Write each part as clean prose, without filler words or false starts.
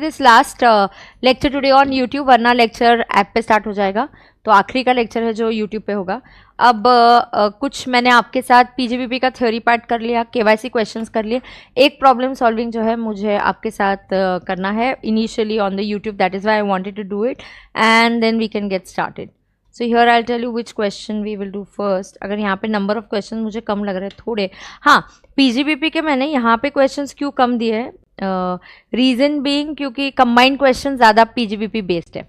This last lecture today on YouTube, वरना lecture app पे start हो जाएगा, तो आखिरी का लेक्चर है जो यूट्यूब पे होगा। अब कुछ मैंने आपके साथ पीजीबीपी का थ्योरी पार्ट कर लिया, केवाईसी क्वेश्चंस कर लिए, एक प्रॉब्लम सॉल्विंग जो है मुझे आपके साथ करना है initially on the YouTube, that is why I wanted to do it and then we can get started. So here I tell you which question we will do first. अगर यहाँ पे नंबर ऑफ क्वेश्चन मुझे कम लग रहे हैं थोड़े, हाँ PGBP के मैंने यहाँ पे क्वेश्चंस क्यों कम दिए हैं, रीज़न बीइंग क्योंकि कंबाइंड क्वेश्चन ज़्यादा पीजीबीपी बेस्ड है,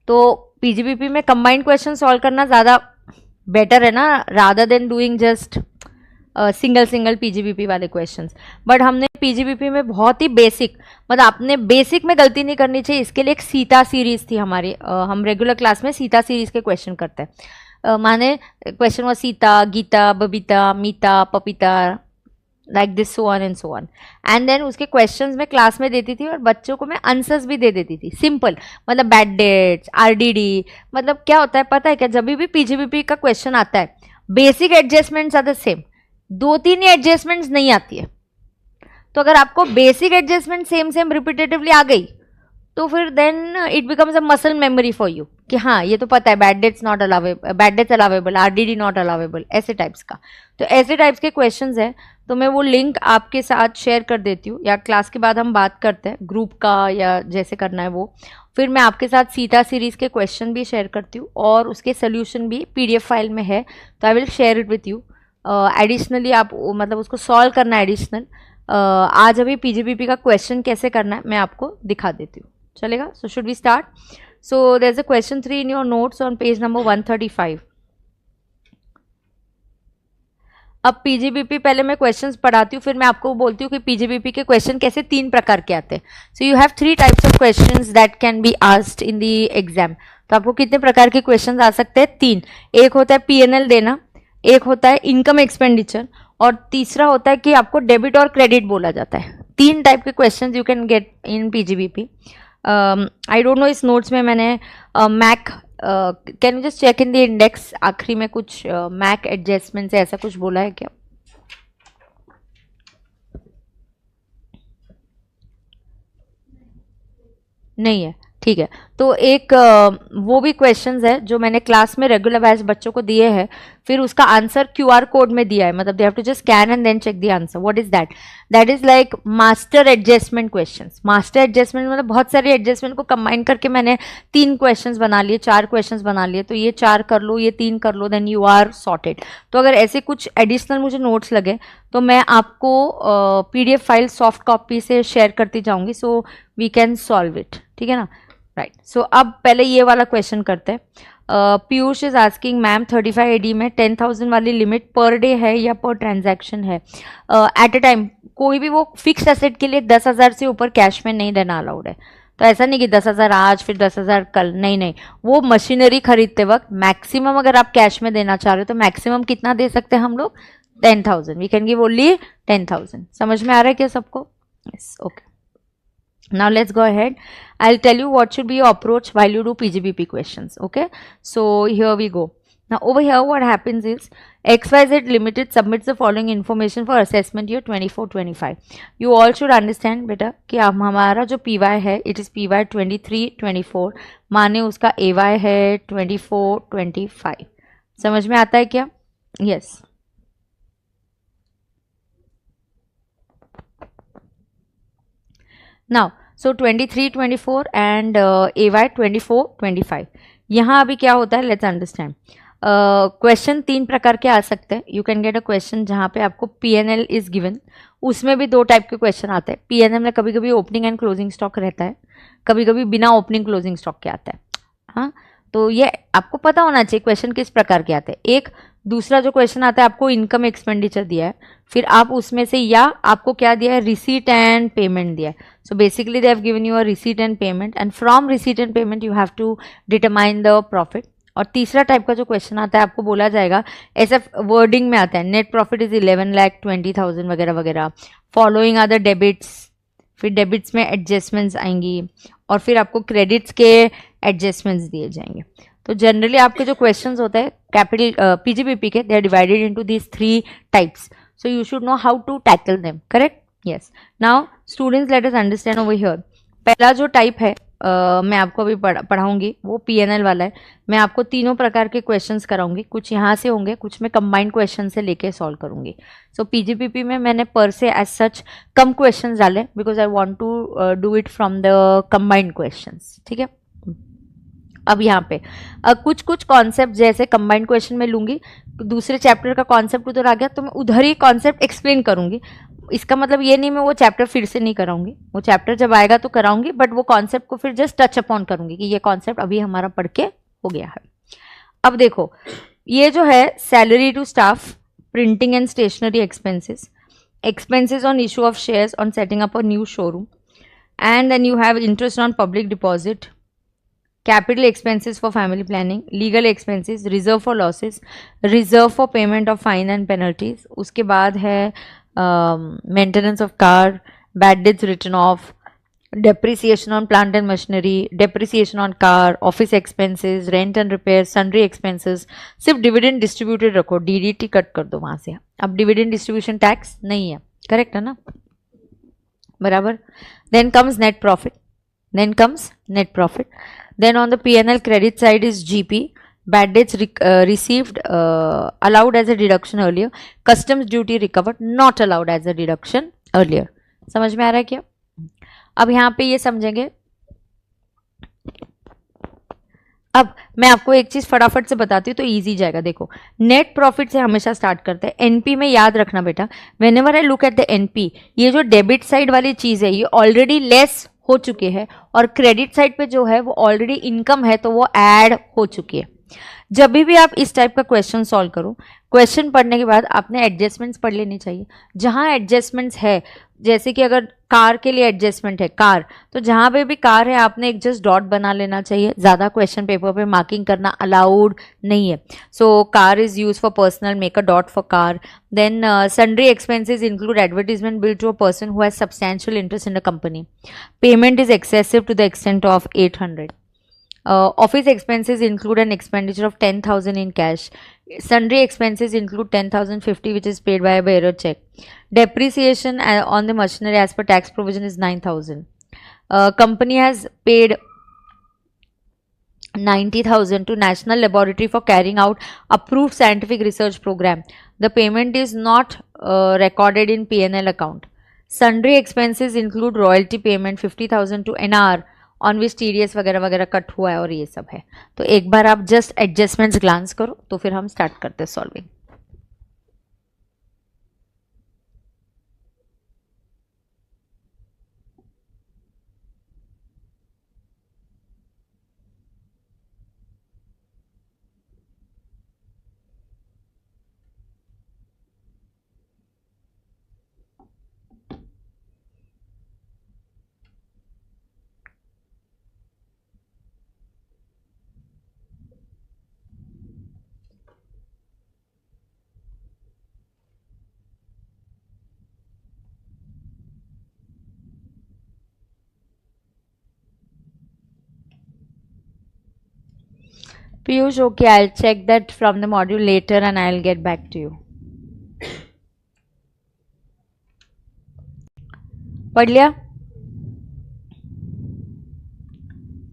तो पीजीबीपी में कंबाइंड क्वेश्चन सॉल्व करना ज़्यादा बेटर है ना, rather than doing just single PGBP वाले क्वेश्चंस। बट हमने पीजीबीपी में बहुत ही बेसिक, मतलब आपने बेसिक में गलती नहीं करनी चाहिए, इसके लिए एक सीता सीरीज थी हमारी, हम रेगुलर क्लास में सीता सीरीज के क्वेश्चन करते हैं, माने क्वेश्चन वो Sita, Gita, Babita, Meeta, Papita, like this, so on and so on. And then उसके क्वेश्चंस मैं क्लास में देती थी और बच्चों को मैं आंसर्स भी दे देती थी, सिंपल, मतलब बैड डेट्स, आरडीडी, मतलब क्या होता है पता है क्या, जब भी पीजीबीपी का क्वेश्चन आता है basic adjustments are the same, 2-3 ही एडजस्टमेंट्स नहीं आती है। तो अगर आपको बेसिक एडजस्टमेंट सेम रिपीटेटिवली आ गई तो फिर then it becomes a muscle memory for you कि हाँ ये तो पता है bad debts not allowable, bad debts allowable, RDD not allowable, ऐसे टाइप्स का। तो ऐसे टाइप्स के क्वेश्चंस है, तो मैं वो लिंक आपके साथ शेयर कर देती हूँ, या क्लास के बाद हम बात करते हैं ग्रुप का या जैसे करना है वो, फिर मैं आपके साथ सीता सीरीज के क्वेश्चन भी शेयर करती हूँ और उसके सोल्यूशन भी पीडीएफ फाइल में है, तो I will share it with you. Additionally आप मतलब उसको सॉल्व करना है एडिशनल, आज अभी पीजीबीपी का क्वेश्चन कैसे करना है मैं आपको दिखा देती हूँ, चलेगा? So should we start? So there is a question 3 in your notes on page number 135। अब पीजीबीपी पहले मैं क्वेश्चंस पढ़ाती हूँ, फिर मैं आपको बोलती हूँ कि पीजीबीपी के क्वेश्चन कैसे 3 प्रकार के आते हैं। So you have 3 types of questions that can be asked in the exam. तो आपको कितने प्रकार के क्वेश्चंस आ सकते हैं? 3। एक होता है पीएनएल देना, एक होता है इनकम एक्सपेंडिचर, और तीसरा होता है कि आपको डेबिट और क्रेडिट बोला जाता है। 3 टाइप के question you can get in PGBP. I don't know इस नोट्स में मैंने मैक, can you just check in the index, आखिरी में कुछ मैक एडजस्टमेंट से ऐसा कुछ बोला है क्या? नहीं है, ठीक है। तो एक वो भी क्वेश्चंस है जो मैंने क्लास में रेगुलर बैच बच्चों को दिए हैं, फिर उसका आंसर क्यूआर कोड में दिया है, मतलब they have to just scan and then check the answer. What is that? That is like master adjustment questions. Master adjustment मतलब बहुत सारे एडजस्टमेंट को कंबाइन करके मैंने 3 क्वेश्चंस बना लिए, 4 क्वेश्चंस बना लिए, तो ये 4 कर लो, ये 3 कर लो, देन यू आर सॉर्टेड। तो अगर ऐसे कुछ एडिशनल मुझे नोट्स लगे तो मैं आपको पीडीएफ फाइल सॉफ्ट कॉपी से शेयर करती जाऊंगी, so we can solve it, ठीक है ना? राइट। सो अब पहले ये वाला क्वेश्चन करते हैं। Piyush is asking ma'am 35 AD में 10,000 वाली लिमिट पर डे है या पर ट्रांजैक्शन है? एट अ टाइम कोई भी वो फिक्स एसेट के लिए 10,000 से ऊपर कैश में नहीं देना अलाउड है। तो ऐसा नहीं कि 10,000 आज फिर 10,000 कल, नहीं, वो मशीनरी खरीदते वक्त मैक्सिमम अगर आप कैश में देना चाह रहे हो तो मैक्सिमम कितना दे सकते हैं हम लोग? 10,000। We can give only 10,000। समझ में आ रहा है क्या सबको? Yes, okay. Now let's go ahead. I'll tell you what should be your approach while you do PGBP questions. Okay. So here we go. Now over here what happens is XYZ Limited submits the following information for assessment year 24-25. You all should understand बेटा कि हमारा जो PY है it is PY 23-24, माने उसका AY है 24-25। समझ में आता है क्या? Yes. Now so 23-24 and AY 24-25, यहाँ अभी क्या होता है लेट्स अंडरस्टैंड। क्वेश्चन 3 प्रकार के आ सकते हैं। You can get a question जहाँ पे आपको पीएनएल इज गिवन, उसमें भी 2 टाइप के क्वेश्चन आते हैं। पीएनएल में कभी कभी ओपनिंग एंड क्लोजिंग स्टॉक रहता है, कभी कभी बिना ओपनिंग क्लोजिंग स्टॉक के आता है। हाँ, तो ये आपको पता होना चाहिए क्वेश्चन किस प्रकार के आते हैं। एक दूसरा जो क्वेश्चन आता है आपको इनकम एक्सपेंडिचर दिया है, फिर आप उसमें से या आपको क्या दिया है? रिसीट एंड पेमेंट दिया है। So basically they have given you a receipt and payment and from receipt and payment you have to determine the profit. और तीसरा टाइप का जो क्वेश्चन आता है आपको बोला जाएगा, ऐसा वर्डिंग में आता है, नेट प्रॉफिट इज 11,20,000 वगैरह वगैरह, फॉलोइंग आर द डेबिट्स, फिर डेबिट्स में एडजस्टमेंट्स आएंगी और फिर आपको क्रेडिट्स के एडजस्टमेंट्स दिए जाएंगे। तो जनरली आपके जो क्वेश्चंस होते हैं कैपिटल पीजीबीपी के, they are divided into these 3 types, so you should know how to tackle them, correct? Yes. Now students, let us understand over here, पहला जो टाइप है मैं आपको अभी पढ़ाऊंगी वो पीएनएल वाला है। मैं आपको तीनों प्रकार के क्वेश्चंस कराऊंगी, कुछ यहाँ से होंगे, कुछ मैं कंबाइंड क्वेश्चन से लेके सॉल्व करूंगी। सो पीजीपीपी में मैंने पर से एज सच कम क्वेश्चंस डाले because I want to do it from the combined questions, ठीक है। अब यहाँ पे कुछ कुछ कॉन्सेप्ट जैसे कंबाइंड क्वेश्चन में लूंगी, दूसरे चैप्टर का कॉन्सेप्ट उधर आ गया तो मैं उधर ही कॉन्सेप्ट एक्सप्लेन करूंगी। इसका मतलब ये नहीं मैं वो चैप्टर फिर से नहीं कराऊंगी, वो चैप्टर जब आएगा तो कराऊंगी, बट वो कॉन्सेप्ट को फिर जस्ट टच अपॉन करूंगी कि ये कॉन्सेप्ट अभी हमारा पढ़ के हो गया है। अब देखो ये जो है salary to staff, printing and stationery expenses, expenses on issue of shares on setting up a new showroom, and then you have interest on public deposit, capital expenses for family planning, legal expenses, reserve for losses, reserve for payment of fine and penalties, उसके बाद है maintenance of car, bad debts written off, depreciation on plant and machinery, depreciation on car, office expenses, rent and repairs, sundry expenses। सिर्फ dividend distributed रखो, DDT cut कर दो वहां से। अब डिविडेंड डिस्ट्रीब्यूशन टैक्स नहीं है, करेक्ट है ना, बराबर। Then comes net profit, then comes net profit, then on the PNL credit side is GP, bad debts received allowed as a deduction earlier, customs duty recovered not allowed as a deduction earlier। समझ में आ रहा है क्या? अब यहाँ पे ये समझेंगे। अब मैं आपको एक चीज फटाफट से बताती हूँ तो इजी जाएगा। देखो नेट प्रॉफिट से हमेशा स्टार्ट करते हैं। एनपी में याद रखना बेटा, when ever I look at the NP, ये जो डेबिट साइड वाली चीज है ये ऑलरेडी लेस हो चुके हैं और क्रेडिट साइड पे जो है वो ऑलरेडी इनकम है तो वो ऐड हो चुकी है। जब भी आप इस टाइप का क्वेश्चन सॉल्व करो, क्वेश्चन पढ़ने के बाद आपने एडजस्टमेंट्स पढ़ लेनी चाहिए। जहां एडजस्टमेंट्स है, जैसे कि अगर कार के लिए एडजस्टमेंट है कार, तो जहां पे भी कार है आपने एक जस्ट डॉट बना लेना चाहिए, ज्यादा क्वेश्चन पेपर पे मार्किंग करना अलाउड नहीं है। So car is use for personal, make a dot for car. Then sundry expenses include advertisement bill to a person who has substantial interest in a company, payment is excessive to the extent of 800। Office expenses include an expenditure of 10,000 in cash. Sundry expenses include 10,050 which is paid by a bearer check. Depreciation on the machinery as per tax provision is 9,000. Company has paid 90,000 to National Laboratory for carrying out approved scientific research program. The payment is not recorded in P&L account. Sundry expenses include royalty payment 50,000 to NR on which TDS वगैरह वगैरह cut हुआ है और ये सब है। तो एक बार आप जस्ट एडजस्टमेंट्स ग्लांस करो तो फिर हम स्टार्ट करते हैं solving. Piyush, okay, I'll check that from the module later and I'll get back to you. पढ़ लिया?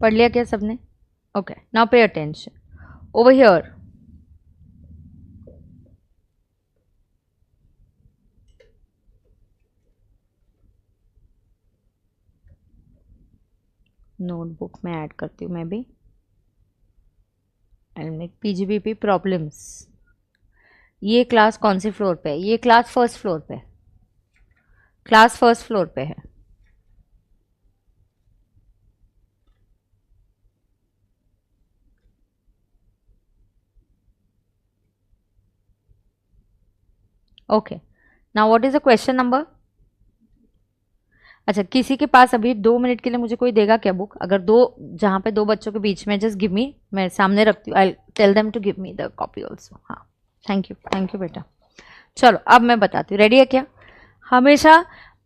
पढ़ लिया क्या सबने? Okay, now pay attention. Over here. Notebook में ऐड करती हूँ मैं भी। PGBP problems. ये क्लास कौन सी फ्लोर पे है? ये क्लास फर्स्ट फ्लोर पे, क्लास फर्स्ट फ्लोर पे है। Okay, now what is the question number? अच्छा, किसी के पास अभी 2 मिनट के लिए मुझे कोई देगा क्या बुक? अगर दो, जहाँ पे 2 बच्चों के बीच में, जस्ट गिव मी, मैं सामने रखती हूँ, I tell them to give me the copy also. हाँ, थैंक यू बेटा। चलो अब मैं बताती हूँ, रेडी है क्या? हमेशा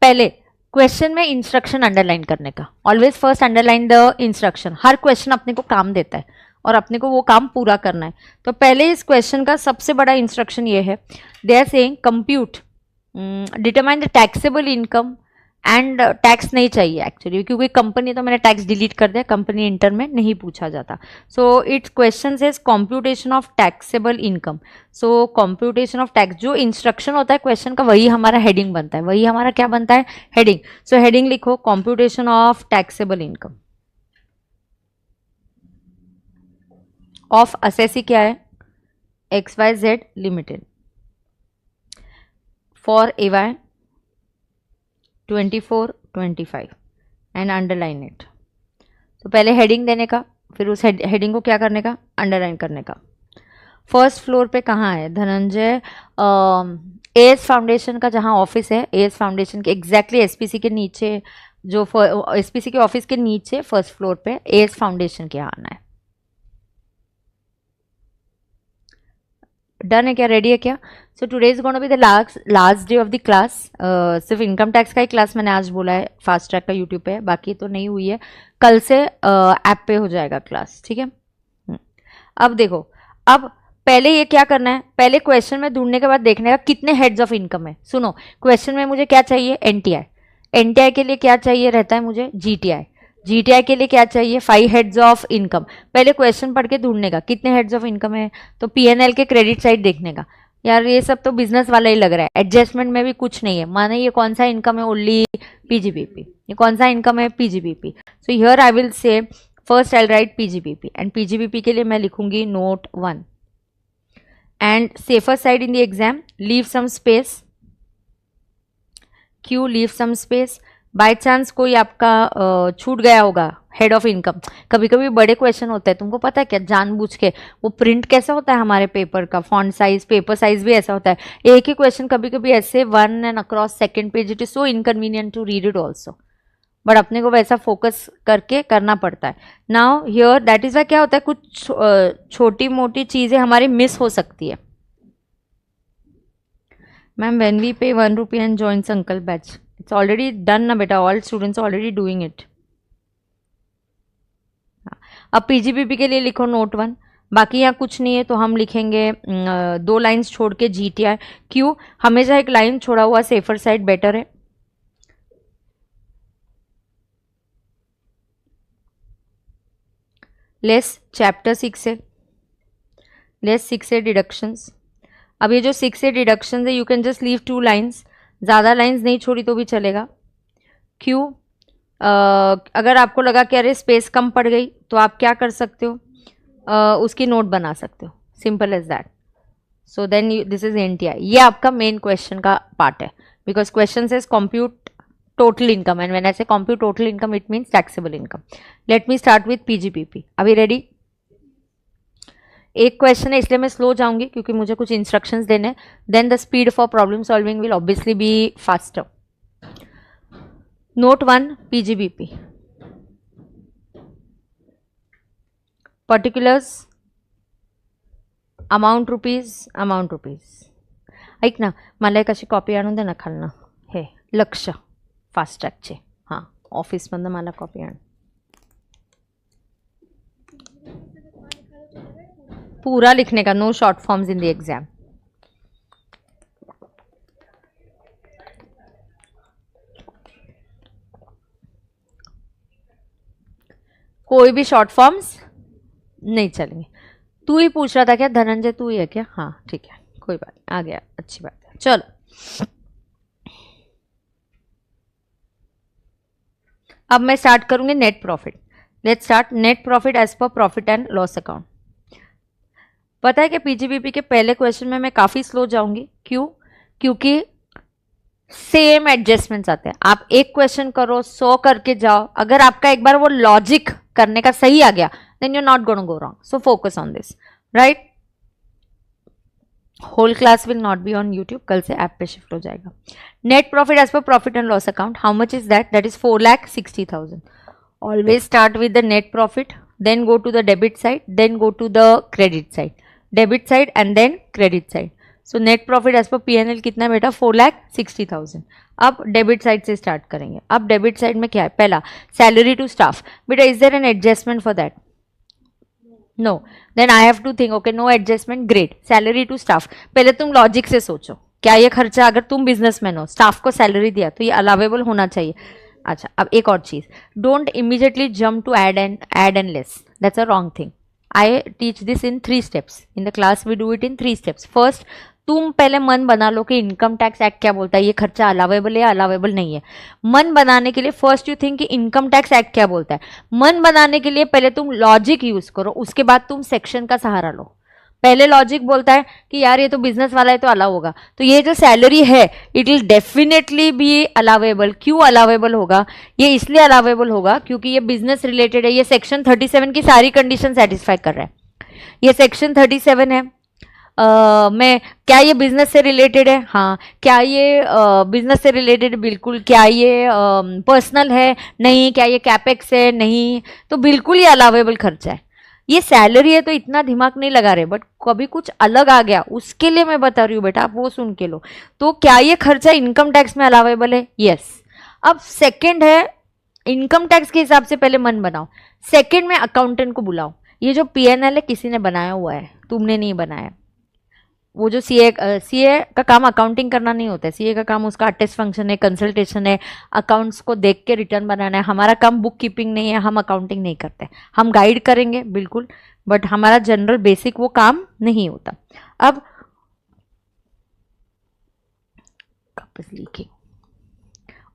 पहले क्वेश्चन में इंस्ट्रक्शन अंडरलाइन करने का, always first underline the instruction. Her question अपने को काम देता है और अपने को वो काम पूरा करना है। तो पहले इस क्वेश्चन का सबसे बड़ा इंस्ट्रक्शन ये है, they are saying compute, determine the taxable income and tax नहीं चाहिए एक्चुअली, क्योंकि कंपनी तो मैंने टैक्स डिलीट कर दिया, कंपनी इंटर में नहीं पूछा जाता. So it's question is computation of taxable income. So computation of tax, जो इंस्ट्रक्शन होता है क्वेश्चन का वही हमारा हेडिंग बनता है, वही हमारा क्या बनता है, हेडिंग. सो हेडिंग लिखो computation of taxable income. Of assessee क्या है, XYZ limited for AY 24-25 and underline it. तो पहले हेडिंग देने का, फिर उस हेडिंग को क्या करने का, अंडरलाइन करने का. फर्स्ट फ्लोर पे कहाँ है धनंजय, AS फाउंडेशन का जहाँ ऑफिस है, AS फाउंडेशन के एग्जैक्टली SPC के नीचे, जो SPC के ऑफिस के नीचे फर्स्ट फ्लोर पे AS फाउंडेशन के यहाँ आना है. डन है क्या, रेडी है क्या. So today is gonna be the last day of the class. सिर्फ इनकम टैक्स का ही क्लास मैंने आज बोला है, फास्ट ट्रैक का यूट्यूब पे है, बाकी तो नहीं हुई है. कल से ऐप पे हो जाएगा क्लास, ठीक है. अब देखो, अब पहले ये क्या करना है, पहले क्वेश्चन में ढूंढने के बाद देखने का कितने हेड्स ऑफ इनकम है. सुनो, क्वेश्चन में मुझे क्या चाहिए, NTI के लिए क्या चाहिए रहता है मुझे, GTI के लिए क्या चाहिए, 5 हेड्स ऑफ इनकम. पहले क्वेश्चन पढ़ के ढूंढने का कितने हेड्स ऑफ इनकम है, तो P&L के क्रेडिट साइड देखने का. यार ये सब तो बिजनेस वाला ही लग रहा है, एडजस्टमेंट में भी कुछ नहीं है. माने ये कौन सा इनकम है, ओनली PGBP. ये कौन सा इनकम है, PGBP. So here I will say first I write PGBP, and PGBP के लिए मैं लिखूंगी note 1. And safer side in the exam leave some space. क्यों leave some space, by chance कोई आपका छूट गया होगा हेड ऑफ इनकम. कभी कभी बड़े क्वेश्चन होते हैं, तुमको पता है क्या, जानबूझ के वो प्रिंट कैसा होता है हमारे पेपर का, फॉन्ट साइज, पेपर साइज भी ऐसा होता है. एक ही क्वेश्चन कभी कभी ऐसे 1 and across second page, it is so inconvenient to read it also, but अपने को वैसा फोकस करके करना पड़ता है. Now here that is why क्या होता है, कुछ छोटी मोटी चीजें हमारी मिस हो सकती है. मैम व्हेन वी पे 1 रुपी एंड जॉइन संकल्प बैच, इट्स ऑलरेडी डन ना बेटा, all students already doing it. अब PGBP के लिए लिखो नोट 1. बाकी यहाँ कुछ नहीं है तो हम लिखेंगे 2 लाइन्स छोड़ के GTI. क्यों, हमेशा एक लाइन छोड़ा हुआ सेफर साइड बेटर है. लेस चैप्टर 6 है, लेस 6 है डिडक्शंस. अब ये जो 6 है डिडक्शंस है, you can just leave 2 lines, ज़्यादा लाइन्स नहीं छोड़ी तो भी चलेगा. क्यों, अगर आपको लगा कि अरे स्पेस कम पड़ गई तो आप क्या कर सकते हो, उसकी नोट बना सकते हो, simple as that. So then this is NTI. ये आपका मेन क्वेश्चन का पार्ट है, because question says compute total income, and when I say compute total income it means taxable income. Let me start with PGBP. अभी ready. एक question है इसलिए मैं slow जाऊंगी क्योंकि मुझे कुछ इंस्ट्रक्शंस देने, then the speed for problem solving will obviously be faster. Note 1 PGBP. Particulars amount rupees. ऐक ना, मला एक अशी कॉपी आणून दे ना खालनं, हे लक्ष फास्ट ट्रॅकचे. हां, ऑफिसमधनं मला कॉपी आण. पूरा लिखने का, no short forms in the exam. कोई भी शॉर्ट फॉर्म्स नहीं चलेंगे. तू ही पूछ रहा था क्या धनंजय, तू ही है क्या, हाँ ठीक है, कोई बात नहीं, आ गया, अच्छी बात है. चलो अब मैं स्टार्ट करूंगी net profit. Let's start net profit as per profit and loss account. पता है कि PGBP के पहले क्वेश्चन में मैं काफ़ी स्लो जाऊंगी. क्यों, क्योंकि सेम एडजस्टमेंट्स आते हैं. आप एक क्वेश्चन करो, 100 करके जाओ, अगर आपका एक बार वो लॉजिक करने का सही आ गया then you not gonna go wrong. So focus on this, right. Whole class will not be on YouTube, कल से ऐप पे शिफ्ट हो जाएगा. Net profit as per profit and loss account, how much is that, that is 4,60,000. Always start with the net profit, then go to the debit side, then go to the credit side, debit side and then credit side. So net profit as per P&L कितना बेटा, 4,60,000. अब debit side से start करेंगे. अब debit side में क्या है, पहला सैलरी टू स्टाफ. बेटा is there an adjustment for that, no, then I have to think, okay no adjustment, great. Salary to staff, पहले तुम लॉजिक से सोचो, क्या ये खर्चा, अगर तुम बिजनेसमैन हो, स्टाफ को सैलरी दिया, तो ये अलावेबल होना चाहिए। अच्छा, अब एक और चीज, don't immediately jump to add and less, that's a wrong thing. I teach this in 3 steps in the class, we do it in 3 steps. First, तुम पहले मन बना लो कि इनकम टैक्स एक्ट क्या बोलता है, ये खर्चा अलावेबल है या अलावेबल नहीं है। मन बनाने के लिए फर्स्ट यू थिंक कि इनकम टैक्स एक्ट क्या बोलता है। मन बनाने के लिए पहले तुम लॉजिक यूज करो, उसके बाद तुम सेक्शन का सहारा लो। पहले लॉजिक बोलता है कि यार ये तो बिजनेस वाला है तो अलाउ होगा, तो ये जो सैलरी है it will definitely be allowable. क्यों अलावेबल होगा? ये इसलिए अलावेबल होगा क्योंकि ये बिजनेस रिलेटेड है, ये सेक्शन 37 की सारी कंडीशन सेटिस्फाई कर रहा है। ये सेक्शन 37 है। मैं क्या ये बिजनेस से रिलेटेड है? हाँ। क्या ये बिजनेस से रिलेटेड? बिल्कुल। क्या ये पर्सनल है? नहीं। क्या ये कैपेक्स है? नहीं। तो बिल्कुल ये अलावेबल खर्चा है। ये सैलरी है तो इतना दिमाग नहीं लगा रहे, बट कभी कुछ अलग आ गया उसके लिए मैं बता रही हूँ बेटा, आप वो सुन के लो। तो क्या ये खर्चा इनकम टैक्स में अलावेबल है? यस। अब सेकंड है, इनकम टैक्स के हिसाब से पहले मन बनाओ। सेकंड में अकाउंटेंट को बुलाओ। ये जो पीएनएल है किसी ने बनाया हुआ है, तुमने नहीं बनाया। वो जो सीए का काम अकाउंटिंग करना नहीं होता है, सीए का काम उसका अटेस्ट फंक्शन है, कंसल्टेशन है, अकाउंट्स को देख के रिटर्न बनाना है। हमारा काम बुक कीपिंग नहीं है, हम अकाउंटिंग नहीं करते। हम गाइड करेंगे बिल्कुल, बट हमारा जनरल बेसिक वो काम नहीं होता। अब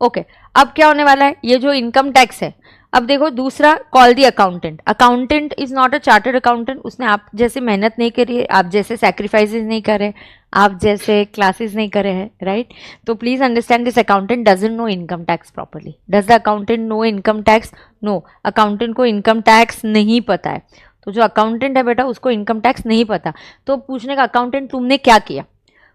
ओके, अब क्या होने वाला है, ये जो इनकम टैक्स है, अब देखो दूसरा, call the accountant. Accountant is not a chartered accountant. उसने आप जैसे मेहनत नहीं करी है, आप जैसे सैक्रिफाइसेस नहीं करे, आप जैसे क्लासेस नहीं करे हैं, राइट? तो please understand this accountant doesn't know income tax properly. Does the accountant know income tax? No, accountant को इनकम टैक्स नहीं पता है। तो जो अकाउंटेंट है बेटा उसको इनकम टैक्स नहीं पता। तो पूछने का अकाउंटेंट तुमने क्या किया,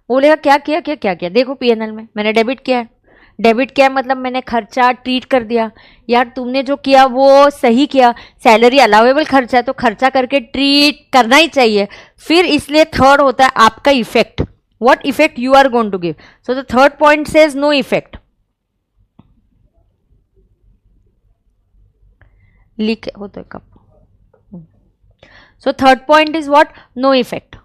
बोलेगा क्या किया क्या क्या किया, देखो पीएनएल में मैंने डेबिट किया है। डेबिट किया मतलब मैंने खर्चा ट्रीट कर दिया। यार तुमने जो किया वो सही किया, सैलरी अलावेबल खर्चा है तो खर्चा करके ट्रीट करना ही चाहिए। फिर इसलिए थर्ड होता है आपका effect, what effect you are going to give. So the third point says no effect. लिखे हो तो कब। So third point is what, no effect.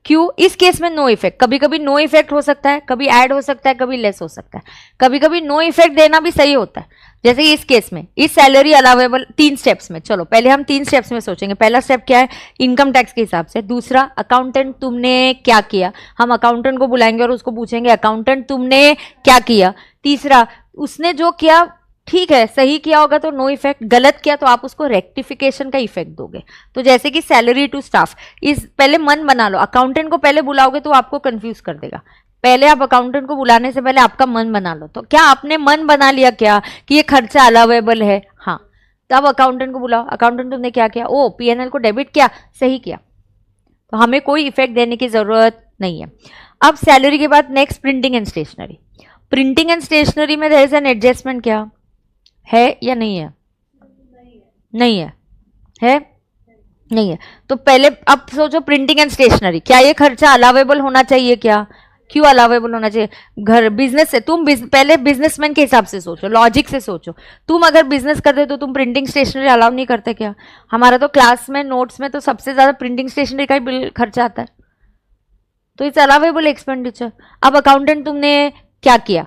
क्यों? इस केस में नो इफेक्ट। कभी कभी नो इफेक्ट हो सकता है, कभी ऐड हो सकता है, कभी लेस हो सकता है। कभी कभी नो इफेक्ट देना भी सही होता है, जैसे इस केस में इस सैलरी अलावेबल 3 स्टेप्स में। चलो पहले हम 3 स्टेप्स में सोचेंगे। पहला स्टेप क्या है, इनकम टैक्स के हिसाब से। दूसरा, अकाउंटेंट तुमने क्या किया, हम अकाउंटेंट को बुलाएंगे और उसको पूछेंगे अकाउंटेंट तुमने क्या किया। तीसरा, उसने जो किया ठीक है, सही किया होगा तो नो इफेक्ट, गलत किया तो आप उसको रेक्टिफिकेशन का इफेक्ट दोगे। तो जैसे कि सैलरी टू स्टाफ, इस पहले मन बना लो। अकाउंटेंट को पहले बुलाओगे तो आपको कंफ्यूज कर देगा। पहले आप अकाउंटेंट को बुलाने से पहले आपका मन बना लो। तो क्या आपने मन बना लिया क्या कि ये खर्चा अलावेबल है? हाँ। तब अकाउंटेंट को बुलाओ, अकाउंटेंट तुमने क्या किया, ओ पीएनएल को डेबिट किया, सही किया, तो हमें कोई इफेक्ट देने की जरूरत नहीं है। अब सैलरी के बाद next printing and stationery. Printing and stationery में देयर इज एन एडजस्टमेंट, क्या है या नहीं है? नहीं है, है नहीं है। तो पहले अब सोचो प्रिंटिंग एंड स्टेशनरी, क्या ये खर्चा अलावेबल होना चाहिए? क्या, क्यों अलावेबल होना चाहिए? घर बिजनेस है, तुम पहले बिजनेसमैन के हिसाब से सोचो, लॉजिक से सोचो। तुम अगर बिजनेस करते तो तुम प्रिंटिंग स्टेशनरी अलाउ नहीं करते क्या? हमारा तो क्लास में नोट्स में तो सबसे ज्यादा प्रिंटिंग स्टेशनरी का ही बिल खर्चा आता है, तो इट्स अलावेबल एक्सपेंडिचर। अब अकाउंटेंट तुमने क्या किया,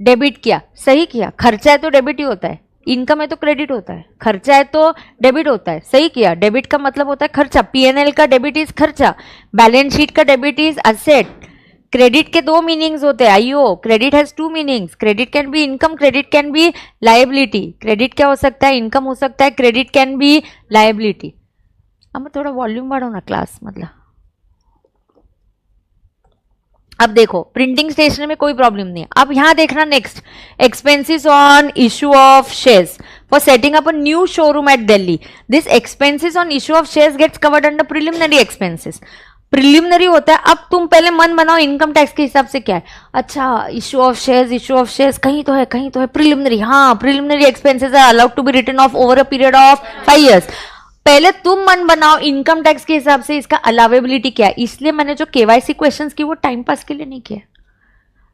डेबिट किया, सही किया। खर्चा है तो डेबिट ही होता है, इनकम है तो क्रेडिट होता है, खर्चा है तो डेबिट होता है, सही किया। डेबिट का मतलब होता है खर्चा, पीएनएल का डेबिट इज खर्चा, बैलेंस शीट का डेबिट इज असेट। क्रेडिट के 2 मीनिंग्स होते हैं, IO credit has 2 meanings, credit can be income, credit can be liability. Credit क्या हो सकता है, इनकम हो सकता है, क्रेडिट कैन बी लायबिलिटी। अब थोड़ा वॉल्यूम बढ़ो ना क्लास, मतलब अब देखो प्रिंटिंग स्टेशनरी में कोई प्रॉब्लम नहीं है। अब यहां देखना next, expenses on issue of shares for setting up a new showroom at Delhi. This expenses on issue of shares gets covered under preliminary expenses. Preliminary होता है, अब तुम पहले मन बनाओ इनकम टैक्स के हिसाब से क्या है। अच्छा, इशू ऑफ शेयर्स कहीं तो है, कहीं तो है प्रिलिमिनरी। हाँ, preliminary expenses are allowed to be written off over a period of 5 years। पहले तुम मन बनाओ इनकम टैक्स के हिसाब से इसका अलावेबिलिटी क्या है। इसलिए मैंने जो केवाईसी क्वेश्चंस की वो टाइम पास के लिए नहीं किया।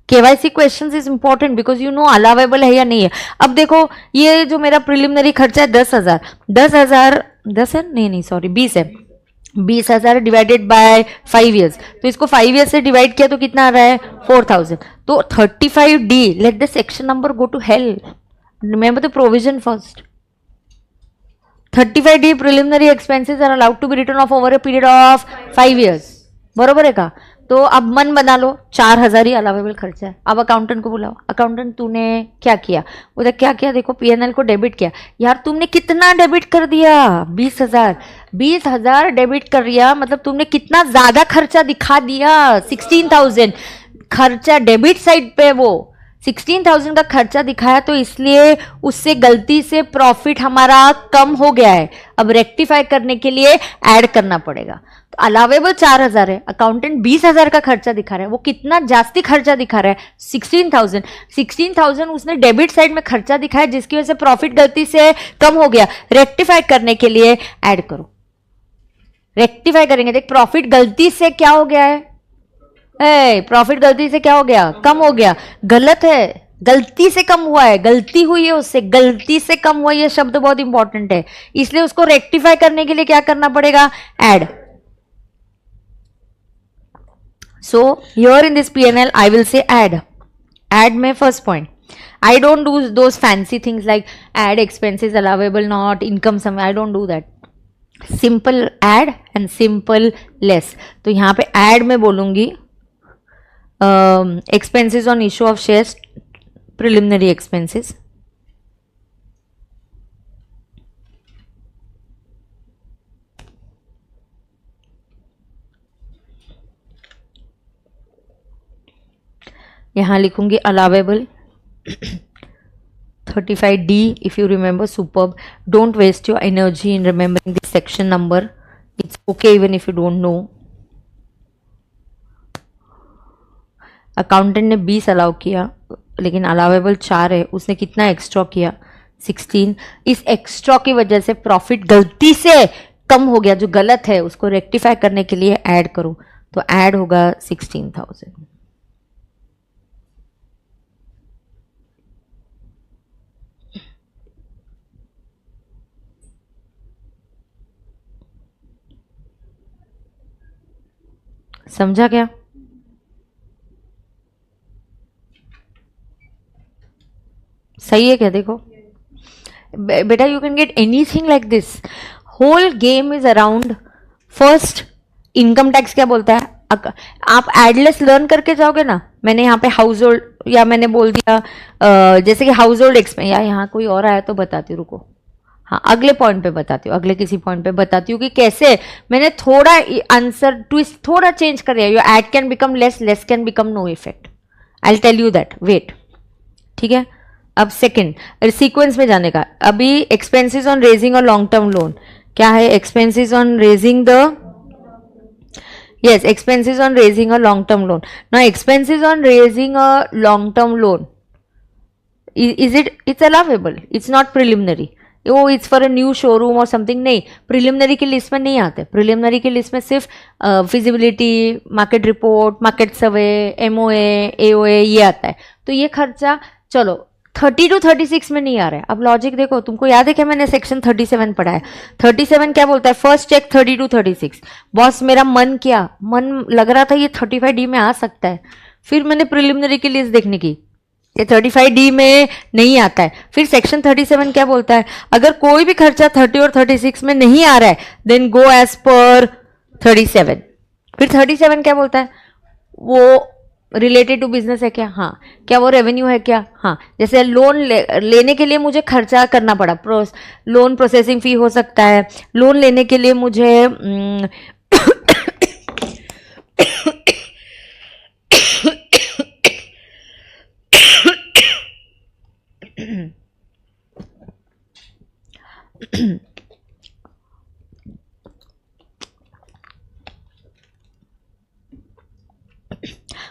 KYC questions is important because you know allowable है या नहीं है। अब देखो ये जो मेरा प्रिलिमिनरी खर्चा है 10,000 है, नहीं सॉरी 20 है। 20,000 डिवाइडेड बाय 5 ईयर्स, तो इसको 5 ईयर्स से डिवाइड किया तो कितना आ रहा है 4,000. तो 35D, let the section number go to hell, remember the provision first. 35D preliminary expenses are allowed to be return off over a period of 5 years. बरोबर है का? तो अब मन बना लो 4,000 ही अलाउेबल खर्चा है. अब अकाउंटेंट को बुलाओ, अकाउंटेंट तूने क्या किया? उधर क्या किया देखो, पीएनएल को डेबिट किया. यार तुमने कितना डेबिट कर दिया? 20,000. 20,000 डेबिट कर दिया मतलब तुमने कितना ज्यादा खर्चा दिखा दिया. 16,000 खर्चा डेबिट साइड पे, वो 16,000 का खर्चा दिखाया, तो इसलिए उससे गलती से प्रॉफिट हमारा कम हो गया है. अब रेक्टिफाई करने के लिए ऐड करना पड़ेगा. तो अलावेबल 4,000 है, अकाउंटेंट 20,000 का खर्चा दिखा रहा है. वो कितना जास्ती खर्चा दिखा रहा है? 16,000. 16,000 उसने डेबिट साइड में खर्चा दिखाया जिसकी वजह से प्रॉफिट गलती से कम हो गया. रेक्टिफाई करने के लिए ऐड करो. रेक्टिफाई करेंगे, देख प्रॉफिट गलती से क्या हो गया है, प्रॉफिट गलती से क्या हो गया? कम हो गया. गलत है, गलती से कम हुआ है, गलती हुई है उससे, गलती से कम हुआ. ये शब्द बहुत इंपॉर्टेंट है, इसलिए उसको रेक्टिफाई करने के लिए क्या करना पड़ेगा? Add. So here in this PNL I will say add. Add में first point. I don't do those fancy things like add expenses allowable not income sum. I don't do that. Simple add and simple less. तो यहाँ पे add में बोलूँगी expenses on issue of shares, preliminary expenses. यहाँ लिखूंगी allowable 35D. If you remember, superb. Don't waste your energy in remembering this section number. It's okay even if you don't know. Accountant ने 20 allow किया लेकिन allowable 4 है. उसने कितना extra किया? 16. इस एक्स्ट्रा की वजह से प्रॉफिट गलती से कम हो गया, जो गलत है उसको रेक्टिफाई करने के लिए ऐड करो. तो ऐड होगा 16,000. समझा क्या? सही है क्या? देखो बेटा, you can get anything like this. Whole game is around first income tax. क्या बोलता है? आप एडलेस लर्न करके जाओगे ना. मैंने यहाँ पे हाउस होल्ड, या मैंने बोल दिया जैसे कि हाउस होल्ड एक्सपेंस, या यहाँ कोई और आया तो बताती हूँ, रुको. हाँ, अगले पॉइंट पे बताती हूँ, अगले किसी पॉइंट पे बताती हूँ कि कैसे मैंने थोड़ा आंसर ट्विस्ट थोड़ा चेंज कर दिया. Your add can become less, less can become no effect. I will tell you that, wait. ठीक है. अब सेकंड सीक्वेंस में जाने का. अभी एक्सपेंसेस ऑन रेजिंग और लॉन्ग टर्म लोन. क्या है? Expenses on raising the, yes, expenses on raising a long term loan. Now expenses on raising a long term loan, is it, it's allowable, it's not preliminary. Oh it's for a new showroom और something. नहीं, preliminary की list में नहीं आते. Preliminary की list में सिर्फ feasibility, market report, market सर्वे, MOA, AOA ये आता है. तो ये खर्चा चलो 30 to 36 में नहीं आ रहा है. अब लॉजिक देखो, तुमको याद है क्या मैंने सेक्शन 37 पढ़ा है? 37 क्या बोलता है? First check 30 to 36. बॉस मेरा मन किया, मन लग रहा था ये 35D में आ सकता है. फिर मैंने प्रिलिमिनरी की लिस्ट देखने की, ये 35D में नहीं आता है. फिर सेक्शन 37 क्या बोलता है? अगर कोई भी खर्चा 30 और 36 में नहीं आ रहा है देन गो एज पर 37. फिर 37 क्या बोलता है? वो रिलेटेड टू बिजनेस है क्या? हाँ. क्या वो रेवेन्यू है क्या? हाँ. जैसे लोन लेने के लिए मुझे खर्चा करना पड़ा, लोन प्रोसेसिंग फी हो सकता है. लोन लेने के लिए मुझे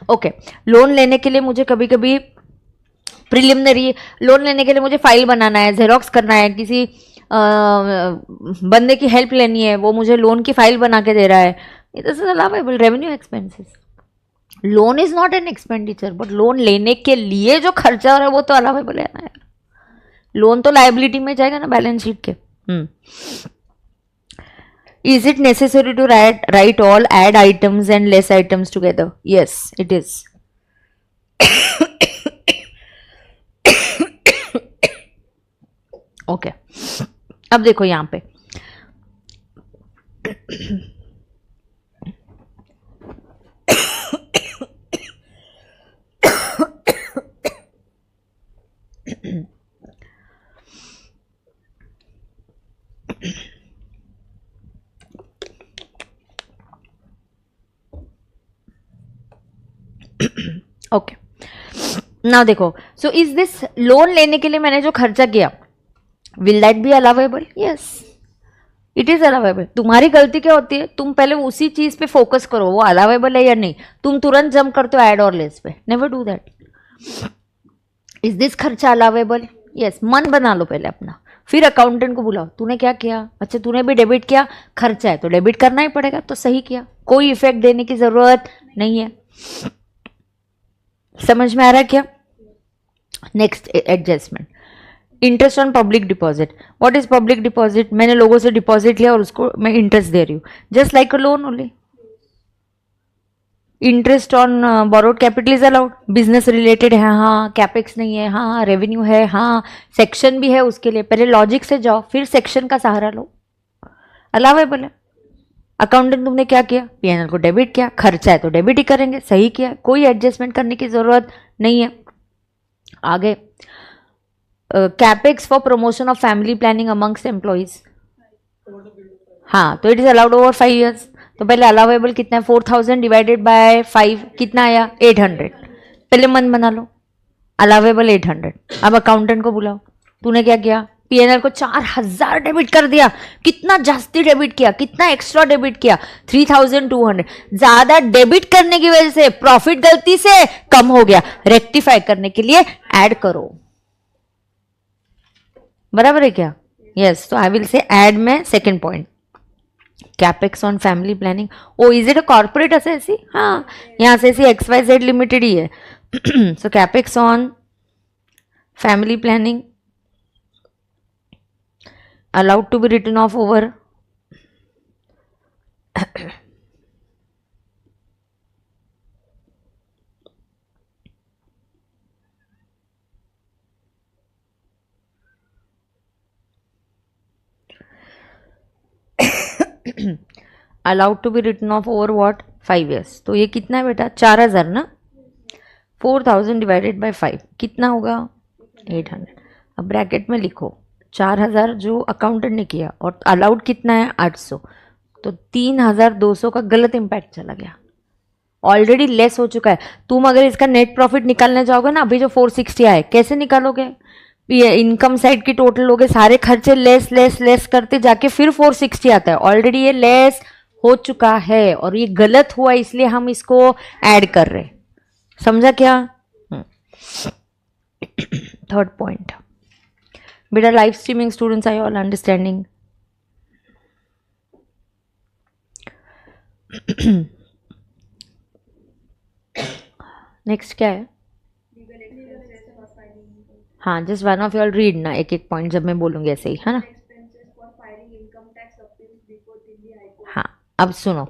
ओके. लोन लेने के लिए मुझे कभी कभी प्रिलिमिनरी लोन लेने के लिए मुझे फाइल बनाना है, जेरोक्स करना है, किसी बंदे की हेल्प लेनी है, वो मुझे लोन की फाइल बना के दे रहा है. This is allowable revenue expenses. Loan is not an expenditure, but loan लेने के लिए जो खर्चा हो रहा है वो तो अलाउएबल है ना यार. लोन तो लायबिलिटी में जाएगा ना, बैलेंस शीट के. Is it necessary to write all add items and less items together? Yes, it is. Okay. अब देखो यहाँ पे ओके नाउ देखो, सो इज दिस लोन लेने के लिए मैंने जो खर्चा किया, will that be allowable? Yes, it is allowable. तुम्हारी गलती क्या होती है, तुम पहले उसी चीज पे फोकस करो वो अलाउेबल है या नहीं, तुम तुरंत जंप करते हो ऐड और लेस पे. Never do that. Is this खर्चा अलाउेबल? यस. मन बना लो पहले अपना, फिर अकाउंटेंट को बुलाओ, तूने क्या किया, अच्छा तूने भी डेबिट किया, खर्चा है तो डेबिट करना ही पड़ेगा, तो सही किया, कोई इफेक्ट देने की जरूरत नहीं है. समझ में आ रहा है क्या? Next adjustment, interest on public deposit. What is public deposit? मैंने लोगों से डिपॉजिट लिया और उसको मैं इंटरेस्ट दे रही हूँ, just like a loan only. Interest on borrowed capital is allowed. Business related है, हाँ. कैपेक्स नहीं है, हाँ. रेवेन्यू है, हाँ. सेक्शन भी है उसके लिए, पहले लॉजिक से जाओ फिर सेक्शन का सहारा लो, अलाउेबल है. अकाउंटेंट तुमने क्या किया, पीएनएल को डेबिट किया, खर्चा है तो डेबिट ही करेंगे, सही किया, कोई एडजस्टमेंट करने की जरूरत नहीं है. आगे, capex for promotion of family planning amongst employees, हाँ, तो it is allowed over 5 years. तो पहले अलाउेबल कितना है, 4000 डिवाइडेड बाय 5 कितना आया, 800. पहले मन बना लो, अलाउेबल 800. अब अकाउंटेंट को बुलाओ, तूने क्या किया, पीएनएल को 4000 डेबिट कर दिया. कितना जास्ती डेबिट किया, कितना एक्स्ट्रा डेबिट किया, 3200. ज्यादा डेबिट करने की वजह से प्रॉफिट गलती से कम हो गया, रेक्टिफाई करने के लिए ऐड करो. बराबर है क्या? यस. तो आई विल से ऐड में second point, capex on family planning. Oh, is it a corporate SSC? हाँ, यहाँ से XYZ लिमिटेड ही है. So capex on family planning allowed to be written off over allowed to be written off over what, 5 years. तो ये कितना है बेटा, 4000 ना. 4000 डिवाइडेड बाय 5 कितना होगा, 800. अब ब्रैकेट में लिखो 4000 जो अकाउंटेंट ने किया और अलाउड कितना है, 800. तो 3200 का गलत इंपैक्ट चला गया, ऑलरेडी लेस हो चुका है. तुम अगर इसका नेट प्रॉफिट निकालने जाओगे ना, अभी जो 460 आए, कैसे निकालोगे, इनकम साइड की टोटल लोगे, सारे खर्चे लेस लेस लेस करते जाके फिर 460 आता है. ऑलरेडी ये लेस हो चुका है और ये गलत हुआ, इसलिए हम इसको ऐड कर रहे. समझा क्या? थर्ड पॉइंट बेटा, live streaming students I all understanding. Next क्या है? हाँ, just one of your read ना, एक एक पॉइंट जब मैं बोलूंगी ऐसे ही, है ना. हाँ, अब सुनो,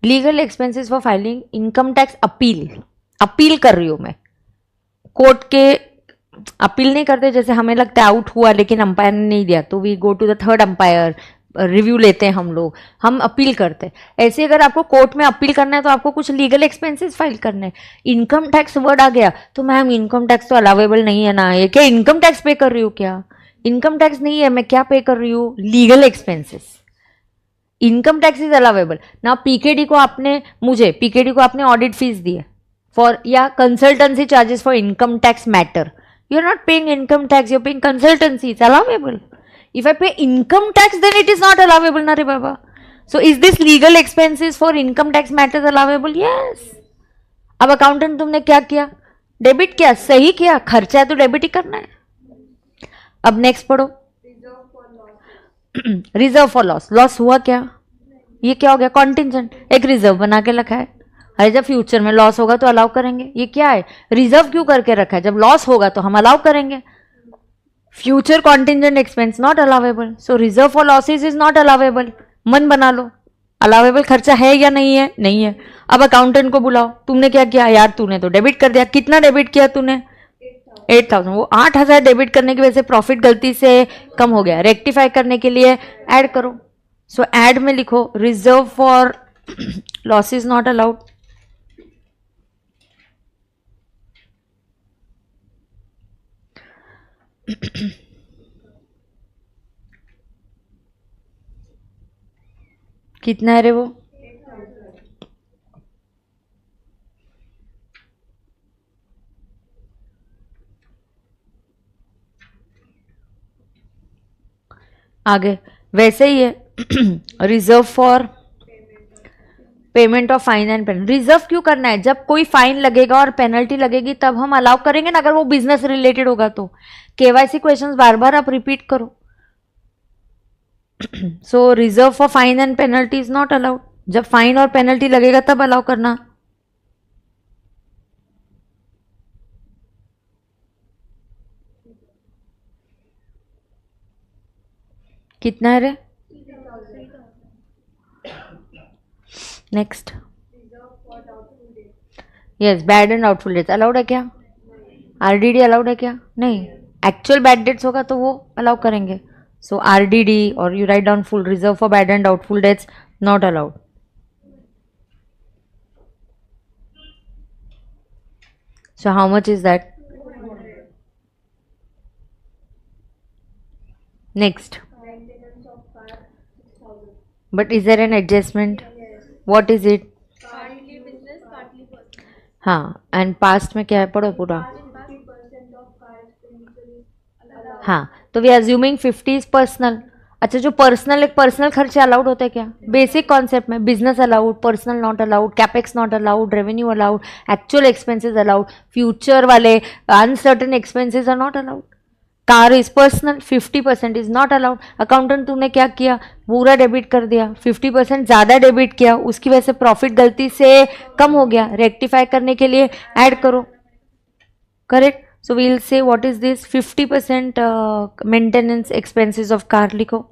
legal expenses for filing income tax appeal. Appeal कर रही हूं मैं, कोर्ट के अपील नहीं करते, जैसे हमें लगता है आउट हुआ लेकिन अंपायर ने नहीं दिया तो we go to the third umpire, review लेते हैं हम लोग, हम अपील करते हैं. ऐसे अगर आपको कोर्ट में अपील करना है तो आपको कुछ लीगल एक्सपेंसेस फाइल करने हैं. इनकम टैक्स वर्ड आ गया तो मैम इनकम टैक्स तो अलाउेबल नहीं है ना, ये क्या इनकम टैक्स पे कर रही हूँ क्या? इनकम टैक्स नहीं है, मैं क्या पे कर रही हूँ, legal expenses. Income tax is allowable ना. पीकेडी को आपने ऑडिट फीस दी है फॉर, या consultancy charges for income tax matter. You are not paying income tax, you are paying consultancy. It's allowable. If I pay income tax, then it is not allowable, na re baba. So is this legal expenses for income tax matters allowable? Yes. अब accountant तुमने क्या किया, debit किया, सही किया, खर्चा है तो डेबिट ही करना है. अब नेक्स्ट पढ़ो, रिजर्व फॉर लॉस. लॉस हुआ क्या, ये क्या हो गया, कॉन्टिजेंट. एक रिजर्व बना के रखा है, अरे जब फ्यूचर में लॉस होगा तो अलाउ करेंगे. ये क्या है, रिजर्व क्यों करके रखा है, जब लॉस होगा तो हम अलाउ करेंगे. Future contingent expense not allowable. So reserve for losses is not allowable. मन बना लो, अलाउेबल खर्चा है या नहीं है, नहीं है। अब अकाउंटेंट को बुलाओ, तुमने क्या किया यार, तूने तो डेबिट कर दिया। कितना डेबिट किया तूने? 8,000। वो 8,000 डेबिट करने की वजह से प्रॉफिट गलती से कम हो गया, रेक्टिफाई करने के लिए ऐड करो। सो ऐड में लिखो reserve for losses not allowed. कितना है रे वो? आगे वैसे ही है reserve for payment of fine and penalty. Reserve क्यों करना है? जब कोई फाइन लगेगा और पेनल्टी लगेगी तब हम अलाउ करेंगे ना, अगर वो बिजनेस रिलेटेड होगा तो। केवाईसी क्वेश्चंस बार बार आप रिपीट करो। So reserve for fine and penalty is not allowed. जब फाइन और पेनल्टी लगेगा तब अलाउ करना। कितना है रे? Next, yes bad and doubtful debts allowed है क्या? आरडीडी अलाउड है क्या? नहीं। एक्चुअल बैड डेट्स होगा तो वो अलाउ करेंगे। सो आरडीडी और you write down full reserve for bad and doubtful dates not allowed. So how much is that? Next. But is there an adjustment? What is it? हाँ, and past में क्या है पढ़ो पूरा। हाँ, तो वी अज्यूमिंग 50 इज पर्सनल। अच्छा, जो पर्सनल, एक पर्सनल खर्चे अलाउड होते हैं क्या? बेसिक कॉन्सेप्ट में business allowed, personal not allowed, capex not allowed, revenue allowed, actual expenses allowed, future वाले uncertain expenses are not allowed. Car is personal, 50% is not allowed. Accountant तुमने क्या किया? पूरा डेबिट कर दिया, 50% ज्यादा डेबिट किया, उसकी वजह से प्रॉफिट गलती से कम हो गया, रेक्टिफाई करने के लिए ऐड करो। Correct. So we'll say what is this 50% maintenance expenses of car लिखो।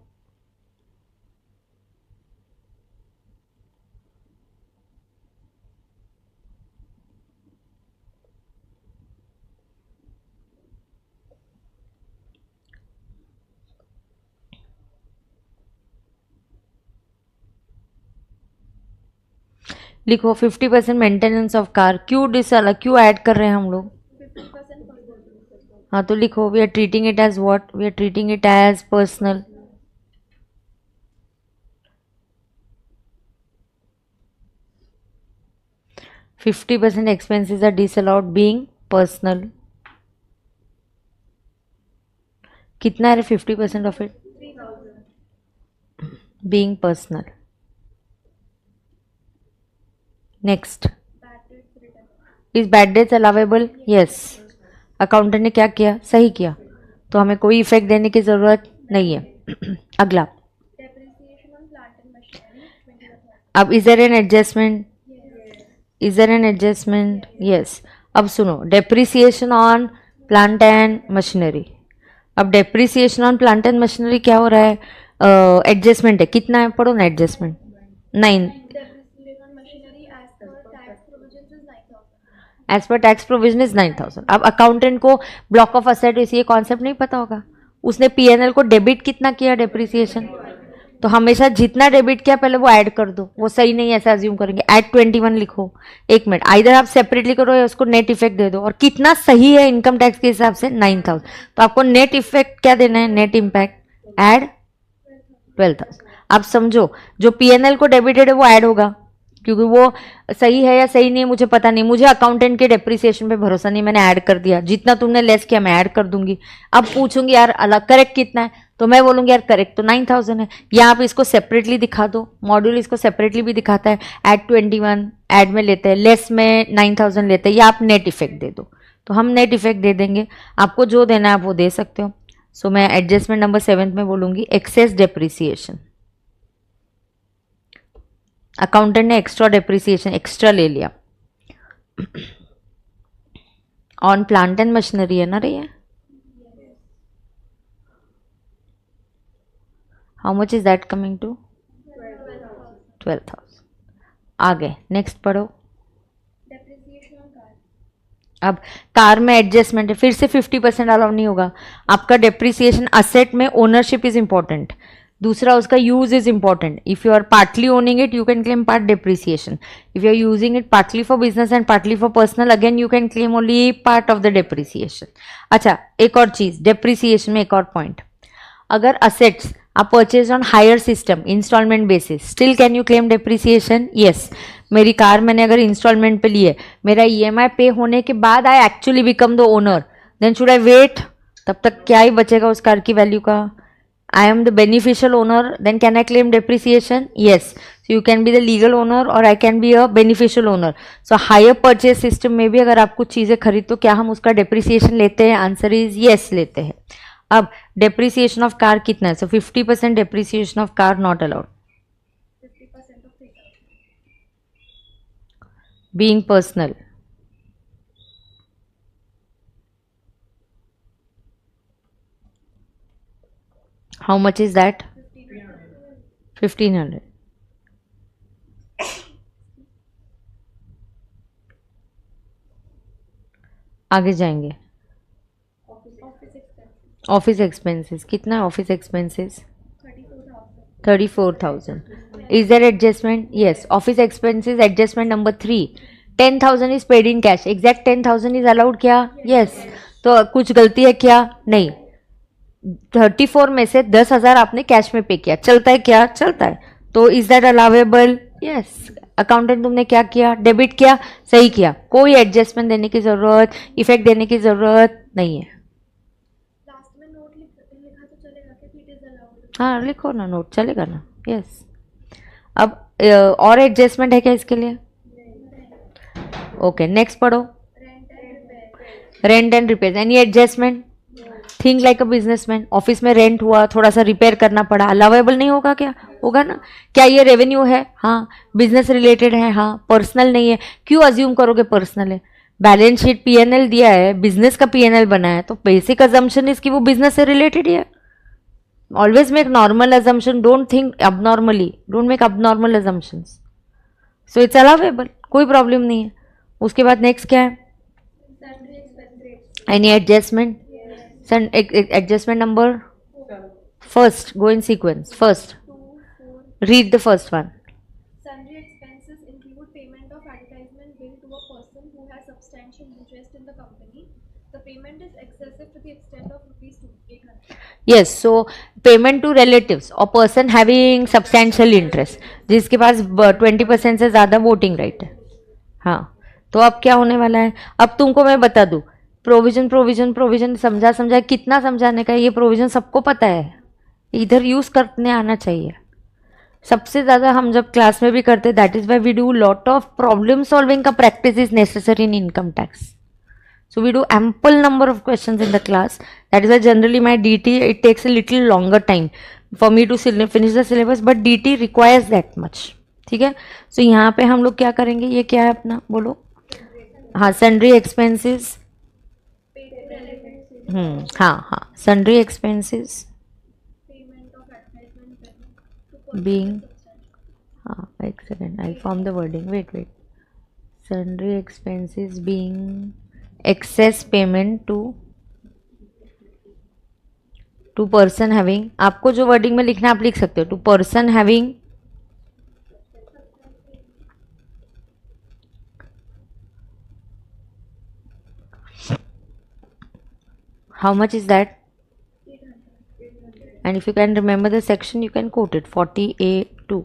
लिखो 50% मेंटेनेंस ऑफ कार। क्यों क्यों ऐड कर रहे हैं हम लोग? हाँ, तो लिखो we are treating it as what? We are treating it as personal. %50 expenses are disallowed being personal। कितना है 50% of it? being personal। Next, is bad debts allowable? Yes. Accountant ने क्या किया? सही किया, तो हमें कोई इफेक्ट देने की जरूरत नहीं है। अगला, अब is there an adjustment? Is there an adjustment? Yes. अब सुनो, depreciation on plant and machinery. अब depreciation on plant and machinery क्या हो रहा है? एडजस्टमेंट है। कितना है? पढ़ो ना adjustment. 9। As per tax provision is 9,000। अब अकाउंटेंट को ब्लॉक ऑफ असेट ये कॉन्सेप्ट नहीं पता होगा, उसने पीएनएल को डेबिट कितना किया? डेप्रिसिएशन। तो हमेशा जितना डेबिट किया पहले वो ऐड कर दो। वो सही नहीं है ऐसा अज्यूम करेंगे। ऐड 21 लिखो। एक मिनट, आइदर आप सेपरेटली करो या उसको नेट इफेक्ट दे दो। और कितना सही है इनकम टैक्स के हिसाब से? 9,000। तो आपको नेट इफेक्ट क्या देना है? Net impact add 12,000। अब समझो, जो पीएनएल को डेबिटेड है वो ऐड होगा, क्योंकि वो सही है या सही नहीं है मुझे पता नहीं। मुझे अकाउंटेंट के डेप्रिसिएशन पे भरोसा नहीं, मैंने ऐड कर दिया। जितना तुमने लेस किया मैं ऐड कर दूंगी। अब पूछूंगी यार अलग करेक्ट कितना है, तो मैं बोलूंगी यार करेक्ट तो 9,000 है। या आप इसको सेपरेटली दिखा दो, मॉड्यूल इसको सेपरेटली भी दिखाता है। ऐड 21 ऐड में लेते हैं, लेस में 9,000 लेते हैं, या आप नेट इफेक्ट दे दो। तो हम नेट इफेक्ट दे देंगे, आपको जो देना है आप वो दे सकते हो। सो मैं एडजस्टमेंट नंबर 7 में बोलूंगी एक्सेस डेप्रिसिएशन। अकाउंटेंट ने एक्स्ट्रा डेप्रिसिएशन एक्स्ट्रा ले लिया ऑन प्लांट एंड मशीनरी, है ना रे? How much is that coming to? 12,000। आगे नेक्स्ट पढ़ो। अब कार में एडजस्टमेंट है, फिर से 50% अलाउ नहीं होगा आपका। डेप्रिसिएशन असेट में ओनरशिप इज इंपॉर्टेंट, दूसरा उसका use is important. If you are partly owning it you can claim part depreciation, if you are using it partly for business and partly for personal again you can claim only part of the depreciation. अच्छा, एक और चीज depreciation में, एक और point, अगर assets are purchased on hire system installment basis still can you claim depreciation? yes, मेरी car मैंने अगर इंस्टॉलमेंट पे ली है, मेरा EMI पे होने के बाद I actually become the owner, then should I wait? तब तक क्या ही बचेगा उस कार की वैल्यू का? I am the beneficial owner, then can I claim depreciation? yes, so you can be the legal owner or I can be a beneficial owner. so hire purchase system में भी अगर आप कुछ चीज़ें खरीद तो क्या हम उसका डेप्रिसिएशन लेते हैं? आंसर इज yes, लेते हैं। अब डेप्रिसिएशन ऑफ कार कितना है? So 50% depreciation of car not allowed. Being personal, how much is that? 1500। आगे जाएंगे। ऑफिस एक्सपेंसेस कितना है? Office expenses 34,000। Is there adjustment? Yes, office expenses adjustment number 3, 10,000 is paid in cash, exact 10,000 is allowed क्या? Yes. तो कुछ गलती है क्या? नहीं। 34 में से 10,000 आपने कैश में पे किया, चलता है क्या? चलता है। तो is that allowable? Yes. Accountant तुमने क्या किया? डेबिट किया, सही किया, कोई एडजस्टमेंट देने की जरूरत, इफेक्ट देने की जरूरत नहीं है। हाँ लिखो ना, नोट चलेगा ना। यस। अब और एडजस्टमेंट है क्या इसके लिए? ओके, नेक्स्ट पढ़ो। Rent and repair, any adjustment? Think like a businessman, office में रेंट हुआ, थोड़ा सा रिपेयर करना पड़ा, अलाउेबल नहीं होगा क्या? होगा ना। क्या ये रेवेन्यू है? हाँ। बिजनेस रिलेटेड है? हाँ। पर्सनल नहीं है? क्यों अज्यूम करोगे पर्सनल है? बैलेंस शीट पीएनएल दिया है, बिजनेस का पीएनएल बना है, तो बेसिक अजम्पशन इसकी वो बिजनेस से रिलेटेड ही है। Always make normal assumption, don't think abnormally, don't make abnormal assumptions, so it's allowable, कोई प्रॉब्लम नहीं है। उसके बाद नेक्स्ट क्या है? Any adjustment? Adjustment number first, go in sequence, first read the first one. Sundry expenses include payment of advertisement bill to a person who has substantial interest in the company. The payment is excessive to the extent of ₹800. Yes, so payment to relatives or person having substantial interest, जिसके पास 20% से ज़्यादा voting right है। हाँ, तो अब क्या होने वाला है? अब तुमको मैं बता दूँ, प्रोविजन प्रोविजन प्रोविजन समझा कितना समझाने का? ये प्रोविजन सबको पता है, इधर यूज़ करने आना चाहिए। सबसे ज़्यादा हम जब क्लास में भी करते, that is why we do lot of problem solving का practice is necessary in income tax. So we do ample number of questions in the class. That is why generally my DT, it takes a little longer time for me to finish the syllabus, but DT requires that much. ठीक है? So यहाँ पे हम लोग क्या करेंगे? ये क्या है अपना, बोलो। हाँ, sundry expenses। हाँ, sundry expenses being, हाँ, एक second, I'll form the wording. Wait. Sundry expenses being excess payment to person having, आपको जो वर्डिंग में लिखना आप लिख सकते हो, to person having how much is that? And if you can remember the section you can quote it, 40A2।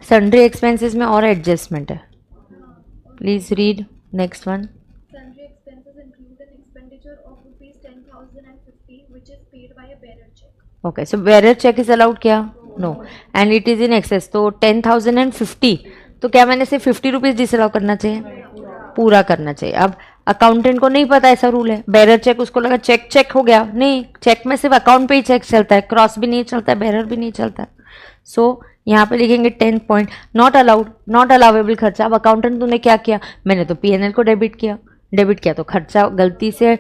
Sundry expenses में और एडजस्टमेंट है, please read next one. Sundry expenses include an expenditure of ₹10,050 which is paid by a bearer check. Okay, so bearer cheque is allowed क्या? No, and it is in excess, तो 10,050, तो क्या मैंने सिर्फ 50 rupees disallow करना चाहिए? पूरा करना चाहिए। अब अकाउंटेंट को नहीं पता ऐसा रूल है, बेरर चेक, उसको लगा चेक हो गया, नहीं, चेक में सिर्फ अकाउंट पे ही चेक चलता है, क्रॉस भी नहीं चलता है, बेरर भी नहीं चलता है। सो यहाँ पे लिखेंगे 10 point, not allowed, not allowable खर्चा। अब अकाउंटेंट तूने क्या किया? मैंने तो पीएनएल को डेबिट किया, डेबिट किया तो खर्चा गलती से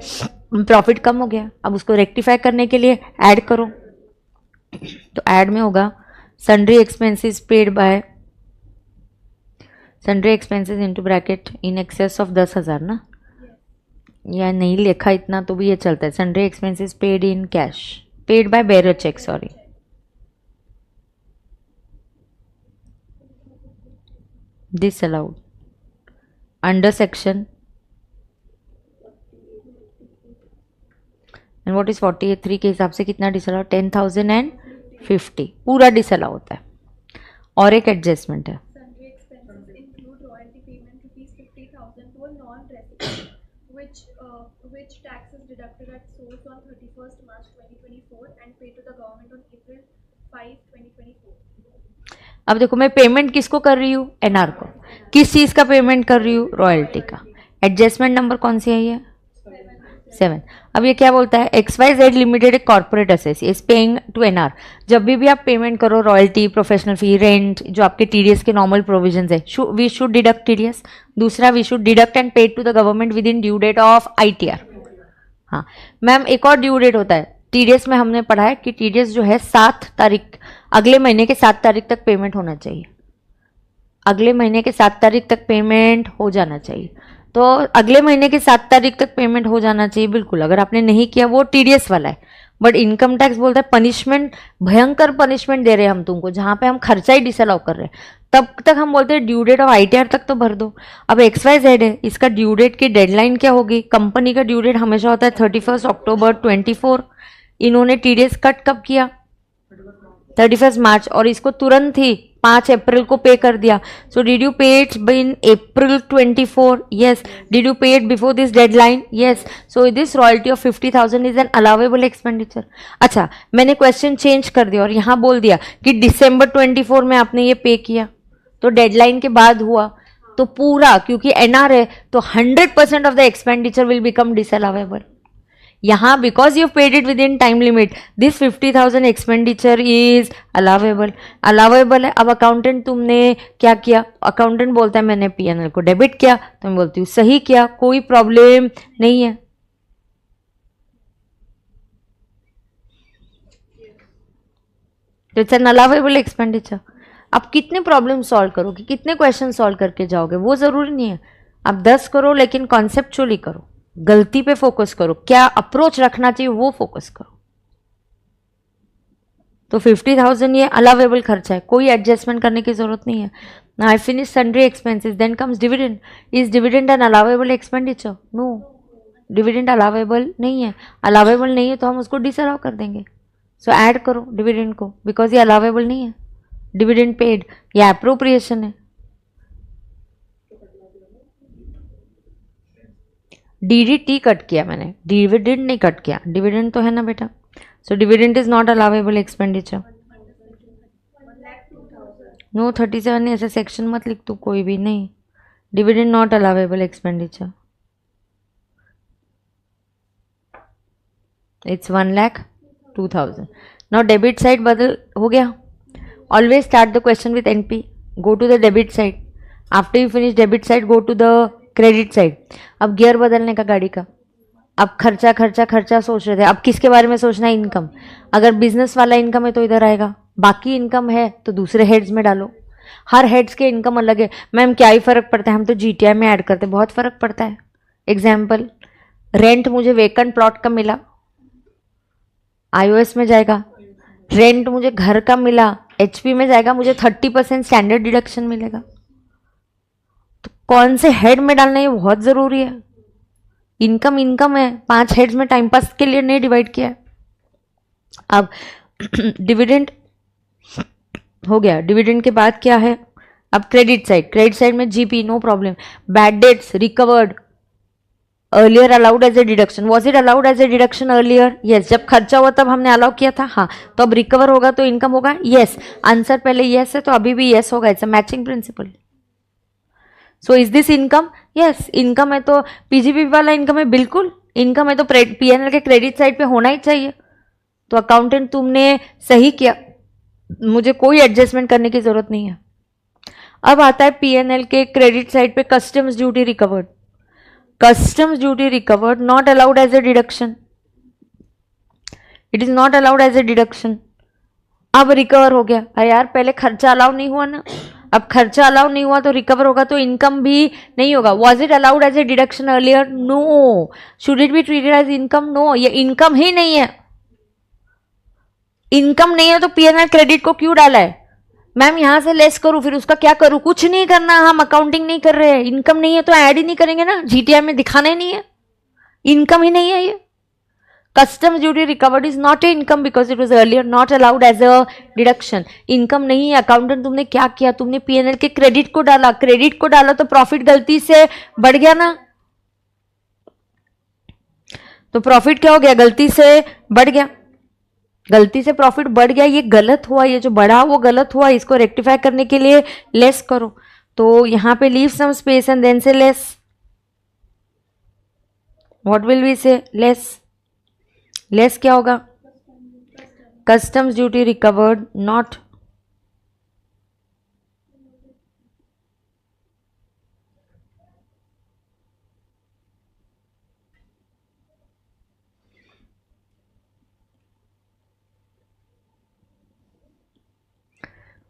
प्रॉफिट कम हो गया, अब उसको रेक्टिफाई करने के लिए ऐड करो। तो ऐड में होगा sundry expenses paid by, sundry expenses into bracket in excess of 10,000 ना, या नहीं लिखा इतना तो भी ये चलता है। Sundry expenses paid in cash, paid by bearer cheque, sorry, disallowed under section, and what is 48(3) के हिसाब से कितना डिसअलाउ, 10,050 पूरा डिसअलाउ होता है। और एक एडजस्टमेंट है, Sundry expenses include royalty payment rupees 50,000 to a non-resident, which tax is deducted at source on 31st March 2024 and paid to the government on April 5, 2024. अब देखो मैं पेमेंट किसको कर रही हूँ, एनआर को। किस चीज का पेमेंट कर रही हूँ, रॉयल्टी का। एडजस्टमेंट नंबर कौन सी आई है, 7। अब ये क्या बोलता है, XYZ लिमिटेड एक corporate asset is paying to NR. जब भी आप पेमेंट करो, रॉयल्टी, प्रोफेशनल फी, रेंट, जो आपके टीडीएस के नॉर्मल प्रोविजंस है, वी शुड डिडक्ट टीडीएस। दूसरा, we should deduct and paid to the government within due date of ITR। हाँ मैम, एक और ड्यू डेट होता है टीडीएस में, हमने पढ़ा है कि टीडीएस जो है 7 तारीख, अगले महीने के 7 तारीख तक पेमेंट होना चाहिए। अगले महीने के 7 तारीख तक पेमेंट हो जाना चाहिए। तो अगले महीने के 7 तारीख तक पेमेंट हो जाना चाहिए, बिल्कुल। अगर आपने नहीं किया, वो टीडीएस वाला है। बट इनकम टैक्स बोलता है पनिशमेंट, भयंकर पनिशमेंट दे रहे हैं हम तुमको, जहां पे हम खर्चा ही डिसअलाउ कर रहे हैं, तब तक हम बोलते हैं ड्यू डेट ऑफ ITR तक तो भर दो। अब XYZ है, इसका ड्यू डेट की डेडलाइन क्या होगी, कंपनी का ड्यू डेट हमेशा होता है 31 अक्टूबर 24। इन्होंने टीडीएस कट कब किया, 31 मार्च, और इसको तुरंत ही 5 अप्रैल को पे कर दिया। So did you pay it in April 24? Yes. Did you pay it before this deadline? Yes. So this royalty of 50,000 is an allowable expenditure. अच्छा, मैंने क्वेश्चन चेंज कर दिया और यहां बोल दिया कि दिसंबर 24 में आपने ये पे किया, तो डेडलाइन के बाद हुआ, तो पूरा, क्योंकि एनआर है तो 100% of the expenditure will become disallowable. यहाँ because you paid it within time limit, this 50,000 expenditure is allowable. Allowable है। अब अकाउंटेंट तुमने क्या किया, अकाउंटेंट बोलता है मैंने PNL को डेबिट किया, तो मैं बोलती हूँ सही किया, कोई प्रॉब्लम नहीं है। तो इट्स एन अलाउेबल एक्सपेंडिचर। आप कितने प्रॉब्लम सॉल्व करोगे, कितने क्वेश्चन सॉल्व करके जाओगे, वो जरूरी नहीं है। आप 10 करो, लेकिन कॉन्सेप्चुअली करो, गलती पे फोकस करो, क्या अप्रोच रखना चाहिए वो फोकस करो। तो 50,000 ये अलाउेबल खर्चा है, कोई एडजस्टमेंट करने की जरूरत नहीं है। I finish sundry expenses, then comes dividend. Is dividend an allowable expenditure? No, dividend allowable नहीं है। अलाउेबल नहीं है तो हम उसको डिसअलाउ कर देंगे। सो ऐड करो डिविडेंड को, बिकॉज ये अलाउेबल नहीं है। डिविडेंड पेड, ये एप्रोप्रिएशन है। DDT कट किया मैंने, डिविडेंड नहीं कट किया। डिविडेंड तो है ना बेटा। So dividend is not allowable expenditure. No 37 नहीं, ऐसे सेक्शन मत लिख तू कोई भी नहीं। Dividend not allowable expenditure. It's 1,02,000। Now debit side बदल हो गया। Always start the question with NP, go to the debit side. After you finish debit side, go to the credit side. अब गियर बदलने का गाड़ी का, अब खर्चा खर्चा खर्चा सोच रहे थे, अब किसके बारे में सोचना है, इनकम। अगर बिजनेस वाला इनकम है तो इधर आएगा, बाकी इनकम है तो दूसरे हेड्स में डालो। हर हेड्स के इनकम अलग है। मैम क्या ही फर्क पड़ता है, हम तो GTI में ऐड करते, बहुत फर्क पड़ता है। एग्जाम्पल, रेंट मुझे वेकेंट प्लॉट का मिला, IOS में जाएगा। रेंट मुझे घर का मिला, HP में जाएगा, मुझे 30% स्टैंडर्ड डिडक्शन मिलेगा। तो कौन से हेड में डालना है, ये बहुत जरूरी है। इनकम इनकम है, 5 हेड्स में टाइम पास के लिए नहीं डिवाइड किया है। अब डिविडेंड हो गया। डिविडेंड के बाद क्या है, अब क्रेडिट साइड। क्रेडिट साइड में GP, no problem. Bad debts recovered, earlier allowed as a deduction. Was it allowed as a deduction earlier? Yes. जब खर्चा हुआ तब हमने अलाउ किया था, हाँ। तो अब रिकवर होगा तो इनकम होगा, यस। आंसर पहले यस है तो अभी भी यस होगा। It's a matching principal. So is this income? Yes, income है तो PGP वाला इनकम है, बिल्कुल इनकम है तो PNL के क्रेडिट साइड पे होना ही चाहिए। तो अकाउंटेंट तुमने सही किया, मुझे कोई एडजस्टमेंट करने की जरूरत नहीं है। अब आता है PNL के क्रेडिट साइड पे customs duty recovered. customs duty recovered, not allowed as a deduction. It is not allowed as a deduction. अब रिकवर हो गया. अरे यार पहले खर्चा अलाउ नहीं हुआ ना, अब खर्चा अलाउ नहीं हुआ तो रिकवर होगा तो इनकम भी नहीं होगा. Was it allowed as a deduction earlier? No. Should it be treated as income? No. ये इनकम ही नहीं है. इनकम नहीं है तो पीएनएल क्रेडिट को क्यों डाला है? मैम यहां से लेस करूं फिर उसका क्या करूं? कुछ नहीं करना. हम अकाउंटिंग नहीं कर रहे हैं. इनकम नहीं है तो ऐड ही नहीं करेंगे ना, जीटीआई में दिखाना ही नहीं है. इनकम ही नहीं है ये. Customs duty recovered is not an income because it was earlier not allowed as a deduction. Income नहीं है. अकाउंटेंट तुमने क्या किया? तुमने पीएनएल के क्रेडिट को डाला. क्रेडिट को डाला तो प्रॉफिट गलती से बढ़ गया ना. तो प्रॉफिट क्या हो गया? गलती से बढ़ गया. गलती से प्रॉफिट बढ़ गया. ये गलत हुआ. ये जो बढ़ा वो गलत हुआ. इसको रेक्टिफाई करने के लिए लेस करो. तो यहां पे leave some space and then say less. What will we say? Less. Less क्या होगा? Customs duty recovered not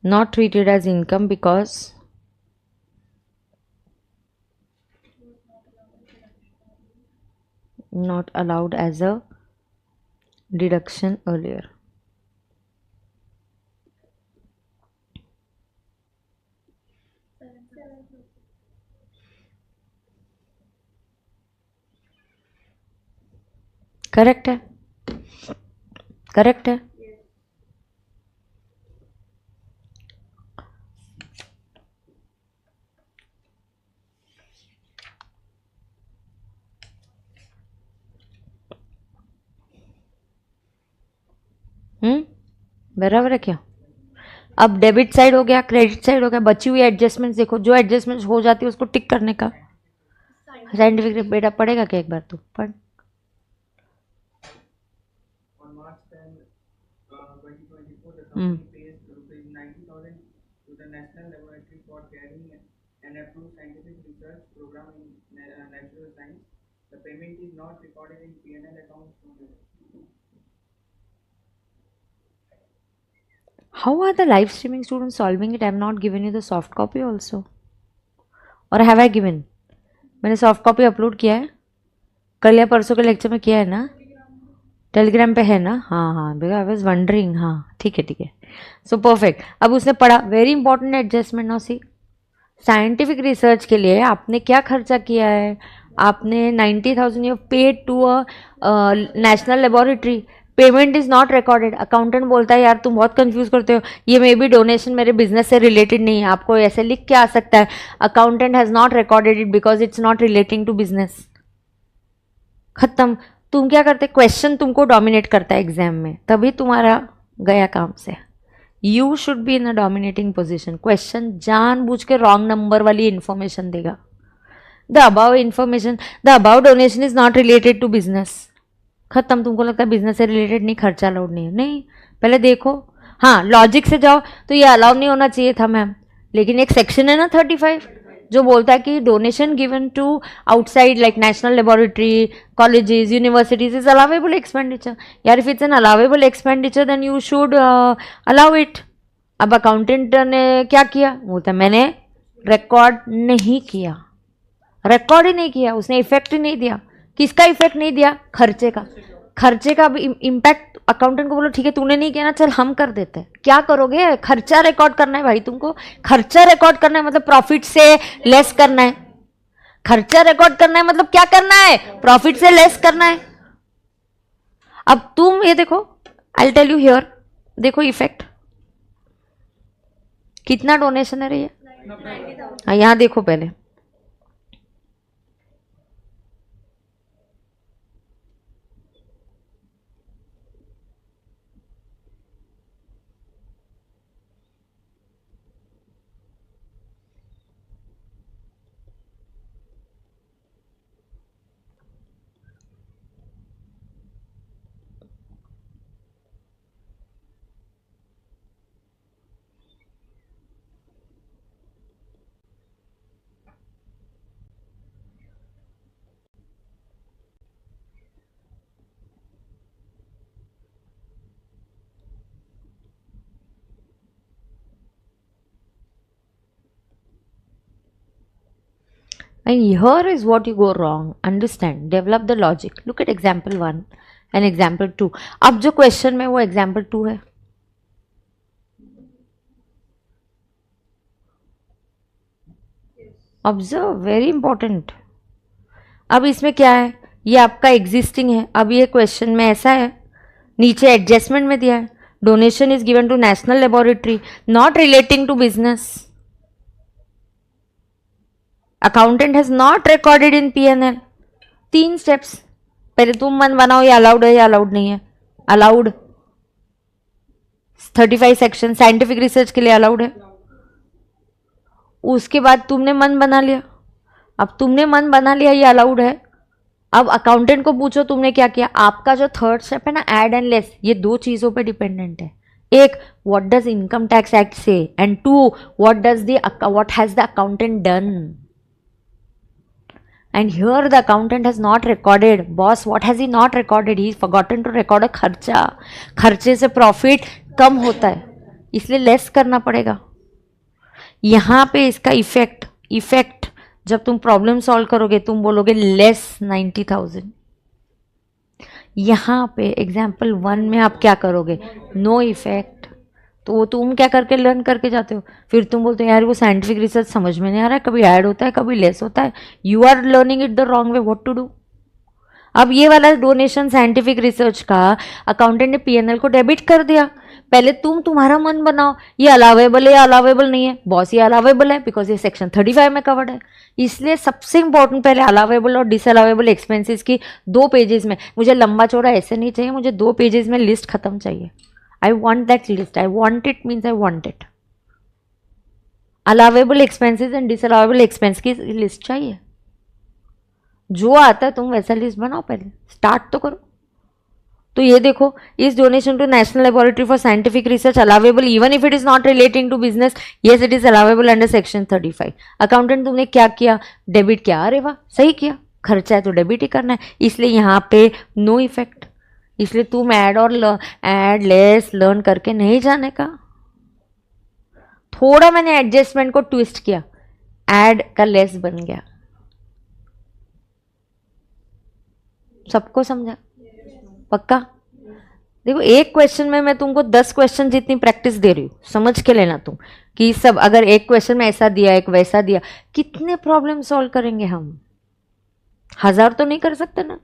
not treated as income because not allowed as a deduction earlier. Correct है. करेक्ट है. बराबर है क्या? अब डेबिट साइड हो गया, क्रेडिट साइड हो गया. बची हुई एडजस्टमेंट्स देखो. जो एडजस्टमेंट्स हो जाती है उसको टिक करने का. साइंटिफिक बेटा पढ़ेगा क्या? एक बार तो पढ़. On March 10, 2024, the company pays rupees 90,000 to the National Laboratory for carrying an approved scientific research program in natural science. The payment is not recorded in P&L accounts. How are the live streaming students solving it? I have not given you the soft copy also. Or have I given? मैंने soft copy upload किया है. कल या परसों के lecture में किया है ना? टेलीग्राम पे है ना? हाँ हाँ बिकॉज आई वॉज वंडरिंग. हाँ ठीक है ठीक है. So perfect. अब उसने पढ़ा. Very important adjustment. Now see, scientific research के लिए आपने क्या खर्चा किया है? आपने 90,000 you paid to a national laboratory. Payment is not recorded. Accountant बोलता है यार तुम बहुत कंफ्यूज करते हो, ये मे बी डोनेशन मेरे बिजनेस से रिलेटेड नहीं है. आपको ऐसे लिख के आ सकता है accountant has not recorded it because it's not relating to business. खत्म. तुम क्या करते? क्वेश्चन तुमको डोमिनेट करता है एग्जाम में, तभी तुम्हारा गया काम से. You should be in a dominating position. Question जानबूझ के रॉन्ग नंबर वाली इंफॉर्मेशन देगा. The above information, the above donation is not related to business. खत्म. तुमको लगता है बिजनेस से रिलेटेड नहीं, खर्चा अलाउड नहीं है. नहीं, पहले देखो. हाँ लॉजिक से जाओ तो ये अलाउ नहीं होना चाहिए था मैम, लेकिन एक सेक्शन है ना 35 जो बोलता है कि donation given to outside like national laboratory, colleges, universities is allowable expenditure. यार if it's an allowable expenditure then you should allow it. अब अकाउंटेंट ने क्या किया? बोलता है मैंने रिकॉर्ड नहीं किया. रिकॉर्ड ही नहीं किया. उसने इफेक्ट ही नहीं दिया. किसका इफेक्ट नहीं दिया? खर्चे का. खर्चे का इम्पैक्ट. अकाउंटेंट को बोलो ठीक है तूने नहीं किया ना, चल हम कर देते हैं. क्या करोगे? खर्चा रिकॉर्ड करना है भाई तुमको. खर्चा रिकॉर्ड करना है मतलब प्रॉफिट से लेस करना है. खर्चा रिकॉर्ड करना है मतलब क्या करना है? प्रॉफिट से लेस करना है. अब तुम ये देखो, आई टेल यू हियर. देखो इफेक्ट कितना डोनेशन है रही है. हाँ यहां देखो पहले. And here is what you go wrong. Understand, develop the logic. Look at example 1 and example 2. अब जो question में वो example 2 है. Observe, very important. अब इसमें क्या है, ये आपका existing है. अब ये question में ऐसा है, नीचे adjustment में दिया है, donation is given to national laboratory, not relating to business. Accountant has not recorded in P&L. 3 steps. पहले तुम मन बनाओ ये अलाउड है या अलाउड नहीं है. अलाउड. 35 सेक्शन साइंटिफिक रिसर्च के लिए अलाउड है. उसके बाद तुमने मन बना लिया. अब तुमने मन बना लिया ये अलाउड है. अब अकाउंटेंट को पूछो तुमने क्या किया. आपका जो थर्ड स्टेप है ना, ऐड एंड लेस, ये 2 चीजों पे डिपेंडेंट है. एक, what does income tax act से, and 2, what has the accountant done. And here the accountant has not recorded. Boss, what has he not recorded? He's forgotten to record a खर्चा. खर्चे से profit कम होता है, इसलिए less करना पड़ेगा. यहाँ पे इसका इफेक्ट जब तुम प्रॉब्लम सॉल्व करोगे तुम बोलोगे लेस 90,000. यहाँ पे एग्जाम्पल 1 में आप क्या करोगे, नो इफेक्ट. तो वो तुम क्या करके लर्न करके जाते हो. फिर तुम बोलते हो यार वो साइंटिफिक रिसर्च समझ में नहीं आ रहा है, कभी ऐड होता है कभी लेस होता है. You are learning it the wrong way. What to do. अब ये वाला डोनेशन साइंटिफिक रिसर्च का अकाउंटेंट ने पीएनएल को डेबिट कर दिया. पहले तुम तुम्हारा मन बनाओ ये अलावेबल है या अलावेबल नहीं है. बॉस ये अलावेबल है बिकॉज ये सेक्शन 35 में कवर्ड है. इसलिए सबसे इंपॉर्टेंट पहले अलावेबल और डिसअलावेबल एक्सपेंसेस की 2 पेजेस में, मुझे लंबा चौड़ा ऐसे नहीं चाहिए, मुझे 2 पेजेस में लिस्ट खत्म चाहिए. I want that list. I want it means I want it. Allowable expenses and disallowable expense की लिस्ट चाहिए. जो आता है तुम वैसा लिस्ट बनाओ, पहले स्टार्ट तो करो. तो ये देखो, is donation to national laboratory for scientific research allowable even if it is not relating to business. Yes it is allowable under section 35. Accountant तुमने क्या किया, डेबिट किया. अरे वाह, सही किया. खर्चा है तो डेबिट ही करना है, इसलिए यहाँ पे नो इफेक्ट. इसलिए तुम ऐड और ऐड लेस लर्न करके नहीं जाने का. थोड़ा मैंने एडजस्टमेंट को ट्विस्ट किया, ऐड का लेस बन गया. सबको समझा? पक्का? देखो, एक क्वेश्चन में मैं तुमको 10 क्वेश्चन जितनी प्रैक्टिस दे रही हूं, समझ के लेना तुम कि सब अगर एक क्वेश्चन में ऐसा दिया एक वैसा दिया, कितने प्रॉब्लम सॉल्व करेंगे हम. 1000 तो नहीं कर सकते ना.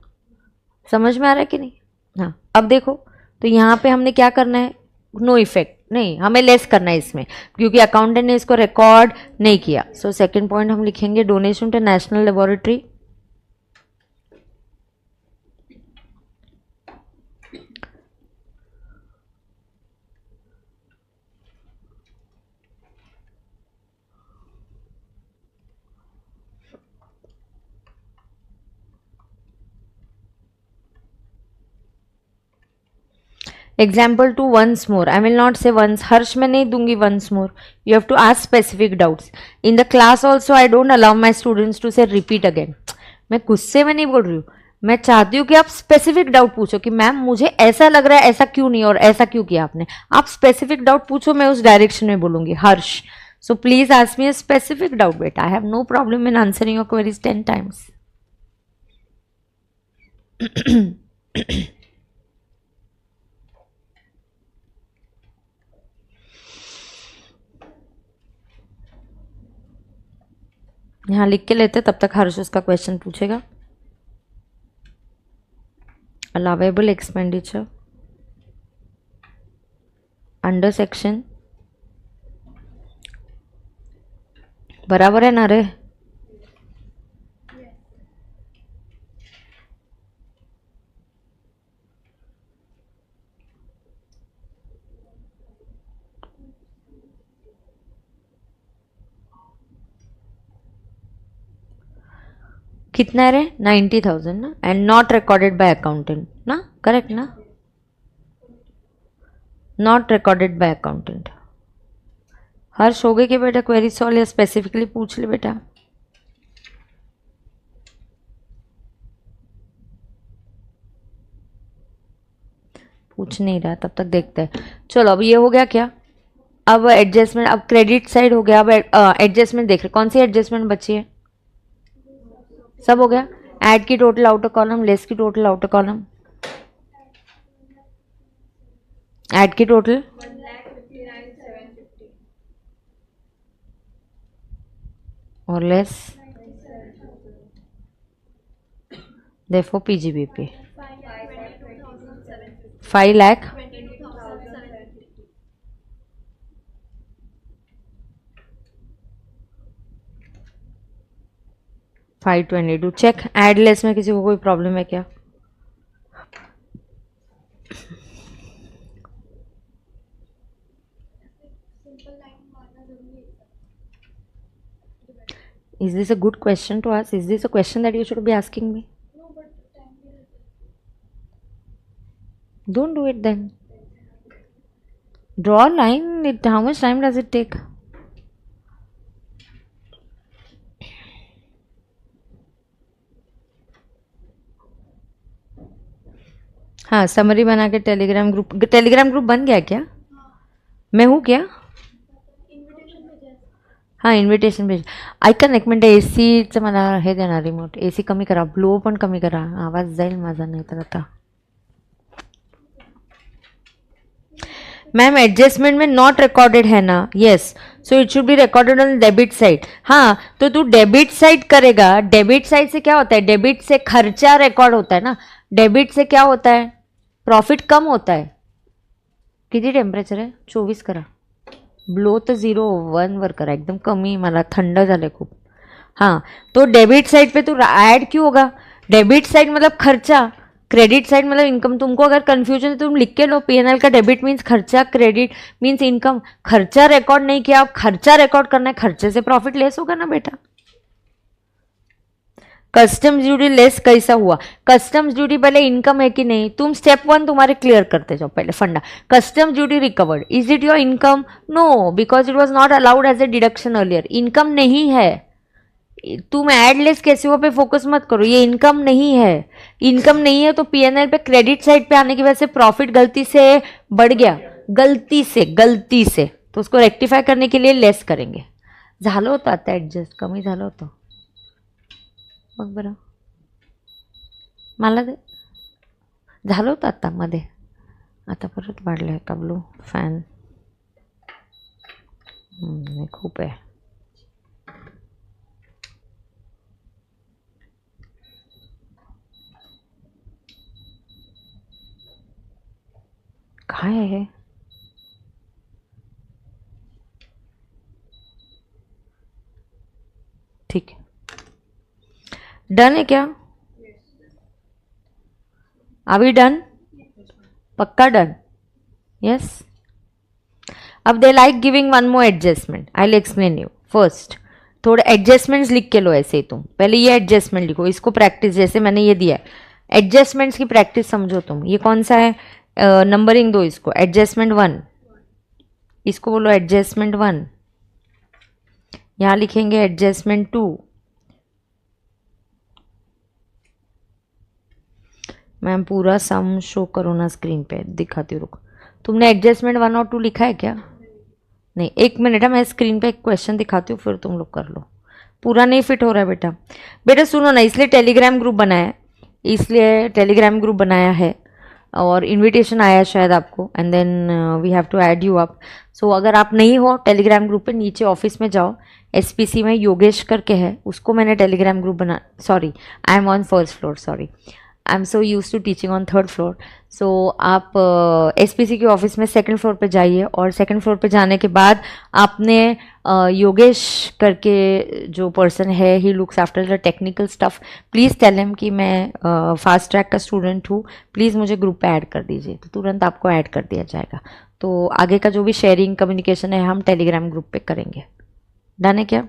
समझ में आ रहा है कि नहीं. हाँ, अब देखो तो यहाँ पे हमने क्या करना है, नो इफेक्ट नहीं, हमें लेस करना है इसमें क्योंकि अकाउंटेंट ने इसको रिकॉर्ड नहीं किया. सो सेकंड पॉइंट हम लिखेंगे donation to national laboratory. Example 2 once more. I will not say once. Harsh में नहीं दूंगी once more. You have to ask specific doubts in the class also. I don't allow my students to say repeat again. मैं गुस्से में नहीं बोल रही हूँ, मैं चाहती हूँ कि आप स्पेसिफिक डाउट पूछो कि मैम मुझे ऐसा लग रहा है, ऐसा क्यों नहीं और ऐसा क्यों किया आपने. आप स्पेसिफिक डाउट पूछो, मैं उस डायरेक्शन में बोलूंगी. Harsh, so please ask me a specific doubt बेटा. I have no problem in answering your queries 10 times. यहाँ लिख के लेते, तब तक हर्ष उसका क्वेश्चन पूछेगा. अलावेबल एक्सपेंडिचर अंडर सेक्शन, बराबर है ना रे. कितना रे, 90,000 ना. And not recorded by accountant ना, करेक्ट ना. Not recorded by accountant. Harsh हो गए कि बेटा क्वेरी सॉल्व, या स्पेसिफिकली पूछ ले बेटा. पूछ नहीं रहा, तब तक देखते हैं. चलो अब ये हो गया क्या. अब एडजस्टमेंट, अब क्रेडिट साइड हो गया. अब एडजस्टमेंट देख रहे, कौन सी एडजस्टमेंट बची है. सब हो गया। ऐड की टोटल आउटर कॉलम, लेस की टोटल आउटर कॉलम, ऐड की टोटल 1,59,750 और less, therefore PGBP 5,22,750 5 lakh 22,750 522। Check, add less में किसी को कोई प्रॉब्लम है क्या? सिंपल लाइन मारना जरूरी है Is this a good question to ask? Is this a question that you should be asking me? No but time भी रहता Don't do it then. Draw a line. How much time does it take? हाँ, summary बना के Telegram group बन गया क्या? मैं हूँ क्या? इन्विटेशन भेजा है हाँ, इन्व्हिटेशन भेज. ऐका ना एक मिनिट, एसीचं मला हे देणार रिमोट. एसी कमी करा, ब्लो पण कमी करा, आवाज जाईल माझा नाही तर आता. मैम एडजस्टमेंट में नॉट रिकॉर्डेड है ना? Yes, so it should be recorded on debit side. हाँ, तो तू डेबिट साइड करेगा. डेबिट साइड से क्या होता है? डेबिट से खर्चा रिकॉर्ड होता है ना. डेबिट से क्या होता है? प्रॉफिट कम होता है. किती टेम्परेचर आहे? 24 करा. ब्लो तर 0-1 वर करा, एकदम कमी, मला थंड झालंय खूप. हाँ, तो डेबिट साइड पे तो ऐड क्यों होगा? डेबिट साइड मतलब खर्चा, क्रेडिट साइड मतलब इनकम. तुमको अगर कंफ्यूजन है तो तुम लिख के लो, पीएनएल का डेबिट मीन्स खर्चा, क्रेडिट मीन्स इनकम. खर्चा रिकॉर्ड नहीं किया, आप खर्चा रिकॉर्ड करना है, खर्चे से प्रॉफिट लेस होगा ना बेटा. कस्टम्स ड्यूटी लेस कैसा हुआ? कस्टम्स ड्यूटी पहले इनकम है कि नहीं, तुम स्टेप 1 तुम्हारे क्लियर करते जाओ पहले फंडा. Customs duty recovered, is it your income? No, because it was not allowed as a deduction earlier. Income नहीं है. तुम एडलेस कैसे हो पे फोकस मत करो, ये इनकम नहीं है. इनकम नहीं है तो पीएनएल पे क्रेडिट साइड पे आने की वजह से प्रॉफिट गलती से बढ़ गया, गलती से तो उसको रेक्टिफाई करने के लिए लेस करेंगे. झालं होतं आता ॲडजस्ट, कमी झालं होतं. बघ बरं, मला ते झालं होतं आता मध्ये, आता परत वाढलं आहे का ब्लू फॅन? खूप आहे. काय आहे? ठीक है, डन है क्या? अभी डन? पक्का डन? यस. अब they like giving one more adjustment. I will explain you. First थोड़े एडजस्टमेंट्स लिख के लो ऐसे ही. तुम पहले ये एडजस्टमेंट लिखो, इसको प्रैक्टिस, जैसे मैंने ये दिया है एडजस्टमेंट्स की प्रैक्टिस समझो तुम. ये कौन सा है? नंबरिंग दो इसको. एडजस्टमेंट 1, इसको बोलो एडजस्टमेंट 1. यहां लिखेंगे एडजस्टमेंट 2. मैम पूरा सम शो करो ना स्क्रीन पे, दिखाती हूँ. रुको, तुमने एडजस्टमेंट 1 और 2 लिखा है क्या? नहीं, एक मिनट है, मैं स्क्रीन पे एक क्वेश्चन दिखाती हूँ, फिर तुम लोग कर लो. पूरा नहीं फिट हो रहा है बेटा. बेटा सुनो ना, इसलिए टेलीग्राम ग्रुप बनाया है, और इनविटेशन आया शायद आपको, and then we have to add you up. So अगर आप नहीं हो टेलीग्राम ग्रुप पे, नीचे ऑफिस में जाओ, एसपीसी में योगेश करके है, उसको मैंने टेलीग्राम ग्रुप बना. Sorry, I am on first floor, sorry, I am so use to teaching on third floor. So आप एसपीसी के ऑफिस में सेकंड फ्लोर पे जाइए, और सेकंड फ्लोर पे जाने के बाद आपने योगेश करके जो पर्सन है, he looks after the technical stuff, please tell him कि मैं फास्ट ट्रैक का स्टूडेंट हूँ, प्लीज़ मुझे ग्रुप पे ऐड कर दीजिए. तो तुरंत आपको ऐड कर दिया जाएगा. तो आगे का जो भी शेयरिंग कम्युनिकेशन है हम टेलीग्राम ग्रुप पे करेंगे. डन है क्या?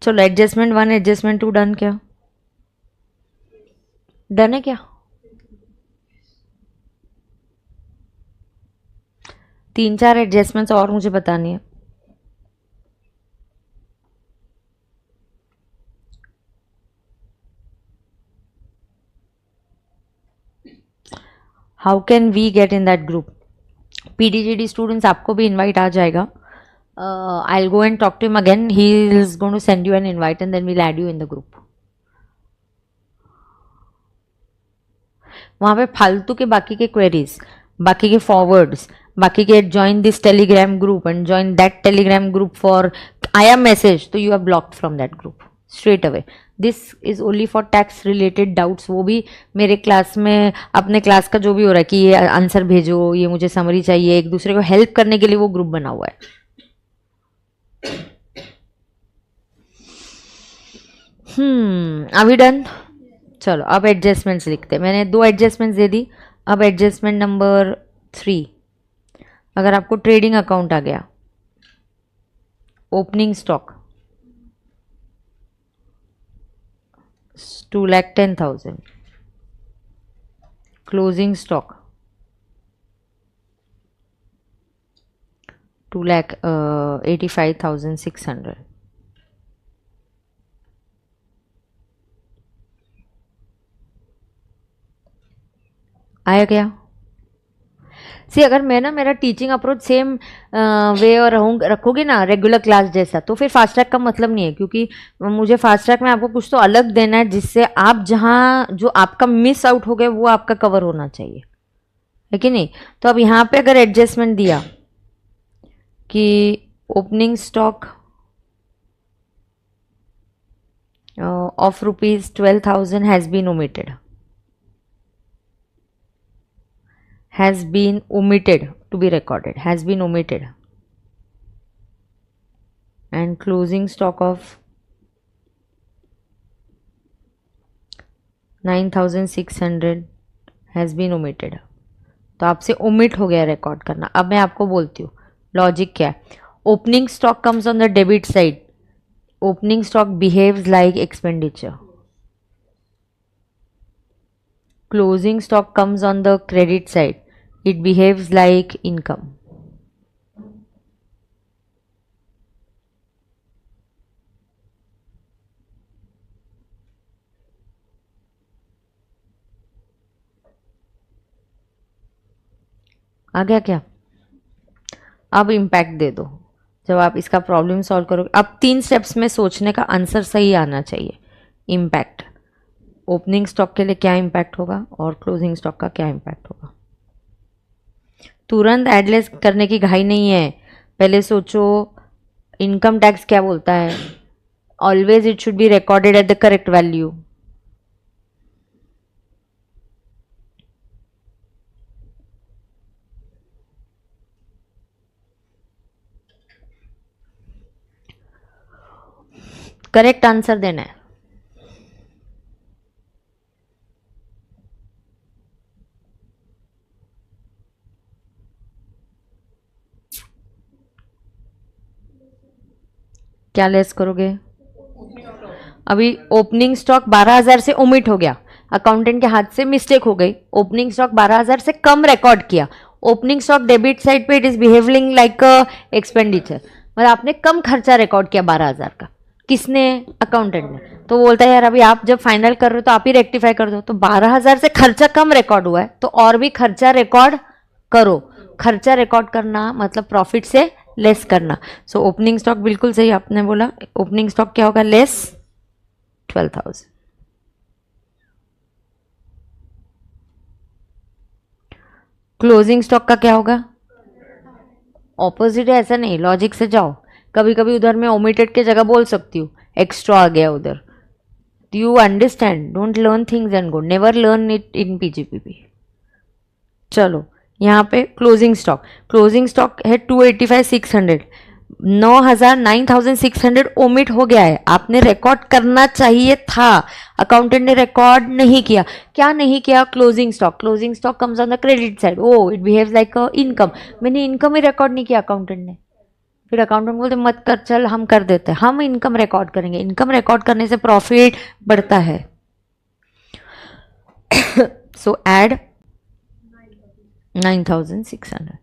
चलो, एडजस्टमेंट 1 एडजस्टमेंट 2 डन क्या? डन है क्या? 3-4 एडजस्टमेंट्स और मुझे बतानी है. How can we get in that group? PDGD students, आपको भी इनवाइट आ जाएगा. I'll go and talk to him again. He is going to send you an invite and then we'll add you in the group. वहाँ पे फालतू के बाकी के queries, बाकी के forwards, बाकी के join this telegram group and join that telegram group for आया message, तो you are blocked from that group straight away. This is only for tax related doubts. वो भी मेरे क्लास में, अपने क्लास का जो भी हो रहा है कि ये आंसर भेजो, ये मुझे समरी चाहिए, एक दूसरे को हेल्प करने के लिए वो ग्रुप बना हुआ है. अभी डन. चलो अब एडजस्टमेंट्स लिखते हैं. मैंने 2 एडजस्टमेंट्स दे दी. अब एडजस्टमेंट नंबर 3, अगर आपको ट्रेडिंग अकाउंट आ गया, ओपनिंग स्टॉक 2,10,000, क्लोजिंग स्टॉक 2,85,600. आया क्या? सी अगर मैं ना मेरा टीचिंग अप्रोच सेम वे और रखोगे ना रेगुलर क्लास जैसा, तो फिर फास्ट ट्रैक का मतलब नहीं है, क्योंकि मुझे फास्ट ट्रैक में आपको कुछ तो अलग देना है जिससे आप जहाँ जो आपका मिस आउट हो गया वो आपका कवर होना चाहिए, है कि नहीं. तो अब यहाँ पे अगर एडजस्टमेंट दिया कि opening stock of ₹12,000 has been omitted, has been omitted to be recorded, has been omitted, and closing stock of 9,600 has been omitted. तो आपसे omit हो गया रिकॉर्ड करना. अब मैं आपको बोलती हूँ लॉजिक क्या है. Opening stock comes on the debit side. Opening stock behaves like expenditure. Closing stock comes on the credit side. It behaves like income. आ गया क्या? अब इम्पैक्ट दे दो जब आप इसका प्रॉब्लम सॉल्व करोगे. अब 3 स्टेप्स में सोचने का आंसर सही आना चाहिए. इम्पैक्ट, ओपनिंग स्टॉक के लिए क्या इम्पैक्ट होगा और क्लोजिंग स्टॉक का क्या इम्पैक्ट होगा. तुरंत एडलेस करने की घाई नहीं है. पहले सोचो इनकम टैक्स क्या बोलता है. Always it should be recorded at the correct value. Correct answer देना है. क्या लेस करोगे? अभी ओपनिंग स्टॉक 12,000 से ओमिट हो गया, अकाउंटेंट के हाथ से मिस्टेक हो गई. ओपनिंग स्टॉक 12,000 से कम रिकॉर्ड किया. ओपनिंग स्टॉक डेबिट साइड पे it is behaving like expenditure. मतलब आपने कम खर्चा रिकॉर्ड किया 12,000 का. किसने? अकाउंटेंट ने. तो बोलता है यार अभी आप जब फाइनल कर रहे हो तो आप ही रेक्टिफाई कर दो. तो 12,000 से खर्चा कम रिकॉर्ड हुआ है तो और भी खर्चा रिकॉर्ड करो. खर्चा रिकॉर्ड करना मतलब प्रॉफिट से लेस करना. सो ओपनिंग स्टॉक बिल्कुल सही आपने बोला. ओपनिंग स्टॉक क्या होगा? लेस 12,000. क्लोजिंग स्टॉक का क्या होगा? ऑपोजिट है, ऐसा नहीं. लॉजिक से जाओ. कभी कभी उधर मैं ओमिटेड के जगह बोल सकती हूँ एक्स्ट्रा आ गया उधर. You understand. Don't learn things and go. Never learn it in PGPP. चलो यहाँ पे क्लोजिंग स्टॉक है 285,600. 9,600 ओमिट हो गया है. आपने रिकॉर्ड करना चाहिए था, अकाउंटेंट ने रिकॉर्ड नहीं किया. क्या नहीं किया? Closing stock comes on the credit side. Oh it behaves like income. मैंने इनकम ही रिकॉर्ड नहीं किया अकाउंटेंट ने. फिर अकाउंटेंट बोलते मत कर, चल हम कर देते हैं. हम इनकम रिकॉर्ड करेंगे. इनकम रिकॉर्ड करने से प्रॉफिट बढ़ता है. So add 9,600.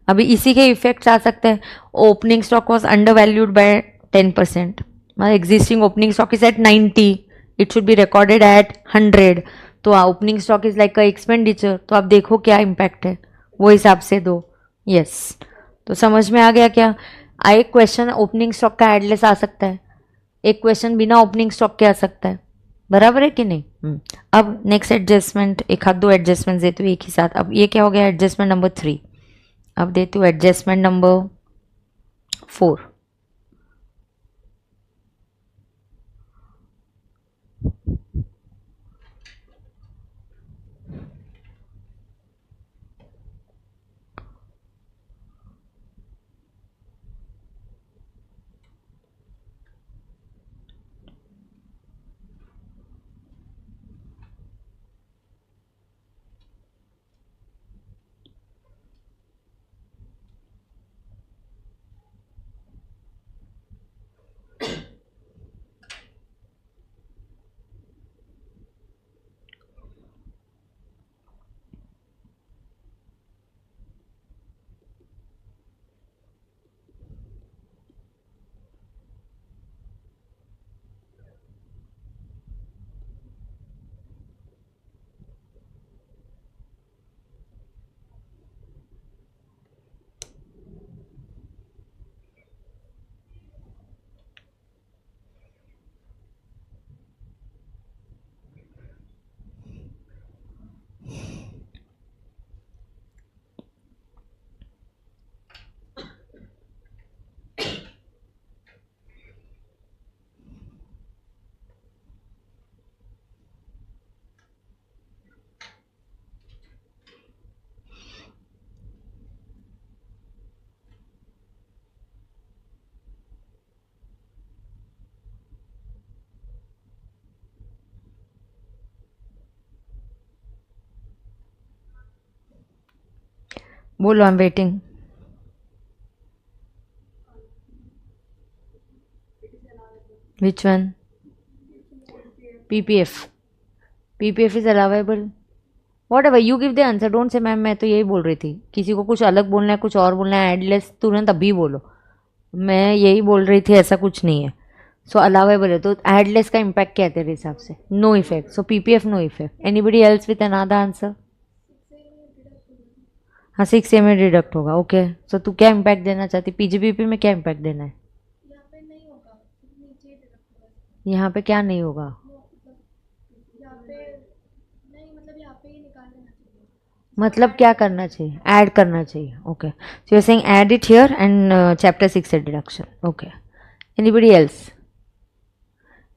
अभी इसी के इफेक्ट्स आ सकते हैं. Opening stock was undervalued by 10%. मतलब existing opening stock is at 90, it should be recorded at 100. तो opening stock is like a expenditure. तो आप देखो क्या इम्पैक्ट है, वो हिसाब से दो. यस तो समझ में आ गया क्या? एक क्वेश्चन ओपनिंग स्टॉक का एडलेस आ सकता है, एक क्वेश्चन बिना ओपनिंग स्टॉक के आ सकता है, बराबर है कि नहीं। अब नेक्स्ट एडजस्टमेंट, एक हाथ 2 एडजस्टमेंट देती हूँ एक ही साथ। अब ये क्या हो गया, एडजस्टमेंट नंबर 3। अब देती हूँ एडजस्टमेंट नंबर 4। बोलो, आई am waiting. Which one? PPF. PPF is allowable, what ever you give the answer, don't say ma'am मैं तो यही बोल रही थी। किसी को कुछ अलग बोलना है, कुछ और बोलना है, एडलेस तुरंत अभी बोलो। मैं यही बोल रही थी, ऐसा कुछ नहीं है। सो अलाउेबल है तो एडलेस का इम्पैक्ट क्या है तेरे हिसाब से? No effect, so PPF no effect. Anybody else with another answer? हाँ 6A में डिडक्ट होगा, ओके। सो तू क्या इम्पैक्ट देना चाहती, पीजीबीपी में क्या इम्पैक्ट देना है? यहाँ पे नहीं होगा, नीचे ही deduct होगा। यहाँ पे क्या नहीं होगा? यहाँ पे नहीं, मतलब यहाँ पे ही निकाल देना चाहिए। मतलब क्या करना चाहिए? ऐड करना चाहिए, okay. So you are saying add it here and chapter 6 से deduction, okay. Anybody else?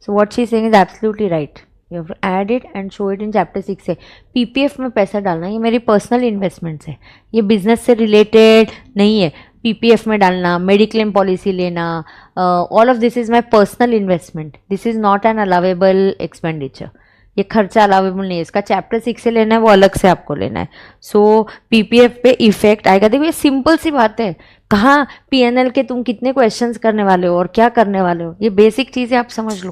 So what she is saying is absolutely right, you have to add it and show it in chapter 6 से। PPF में पैसा डालना ये मेरी personal investments है, ये business से रिलेटेड नहीं है। पीपीएफ में डालना, मेडिक्लेम पॉलिसी लेना, all of this is my personal investment, this is not an allowable expenditure. ये खर्चा अलाउेबल नहीं है, इसका चैप्टर 6 से लेना है वो अलग से आपको लेना है। सो पीपीएफ पे इफेक्ट आएगा। देखो ये सिंपल सी बात है, कहाँ पीएनएल के तुम कितने क्वेश्चंस करने वाले हो और क्या करने वाले हो, ये बेसिक चीज़ें आप समझ लो।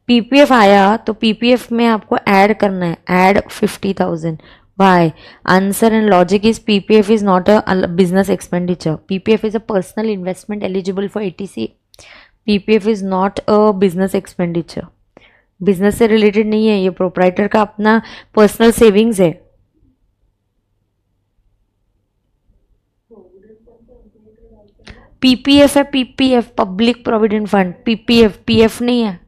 पीपीएफ आया तो पीपीएफ में आपको ऐड करना है, add 50,000। Why? Answer and logic is PPF is not a business expenditure. PPF is a personal investment eligible for ATC. PPF is not a business expenditure. Business से रिलेटेड नहीं है, ये प्रोप्राइटर का अपना पर्सनल सेविंग्स है। PPF है, PPF public provident fund, PPF PF नहीं है।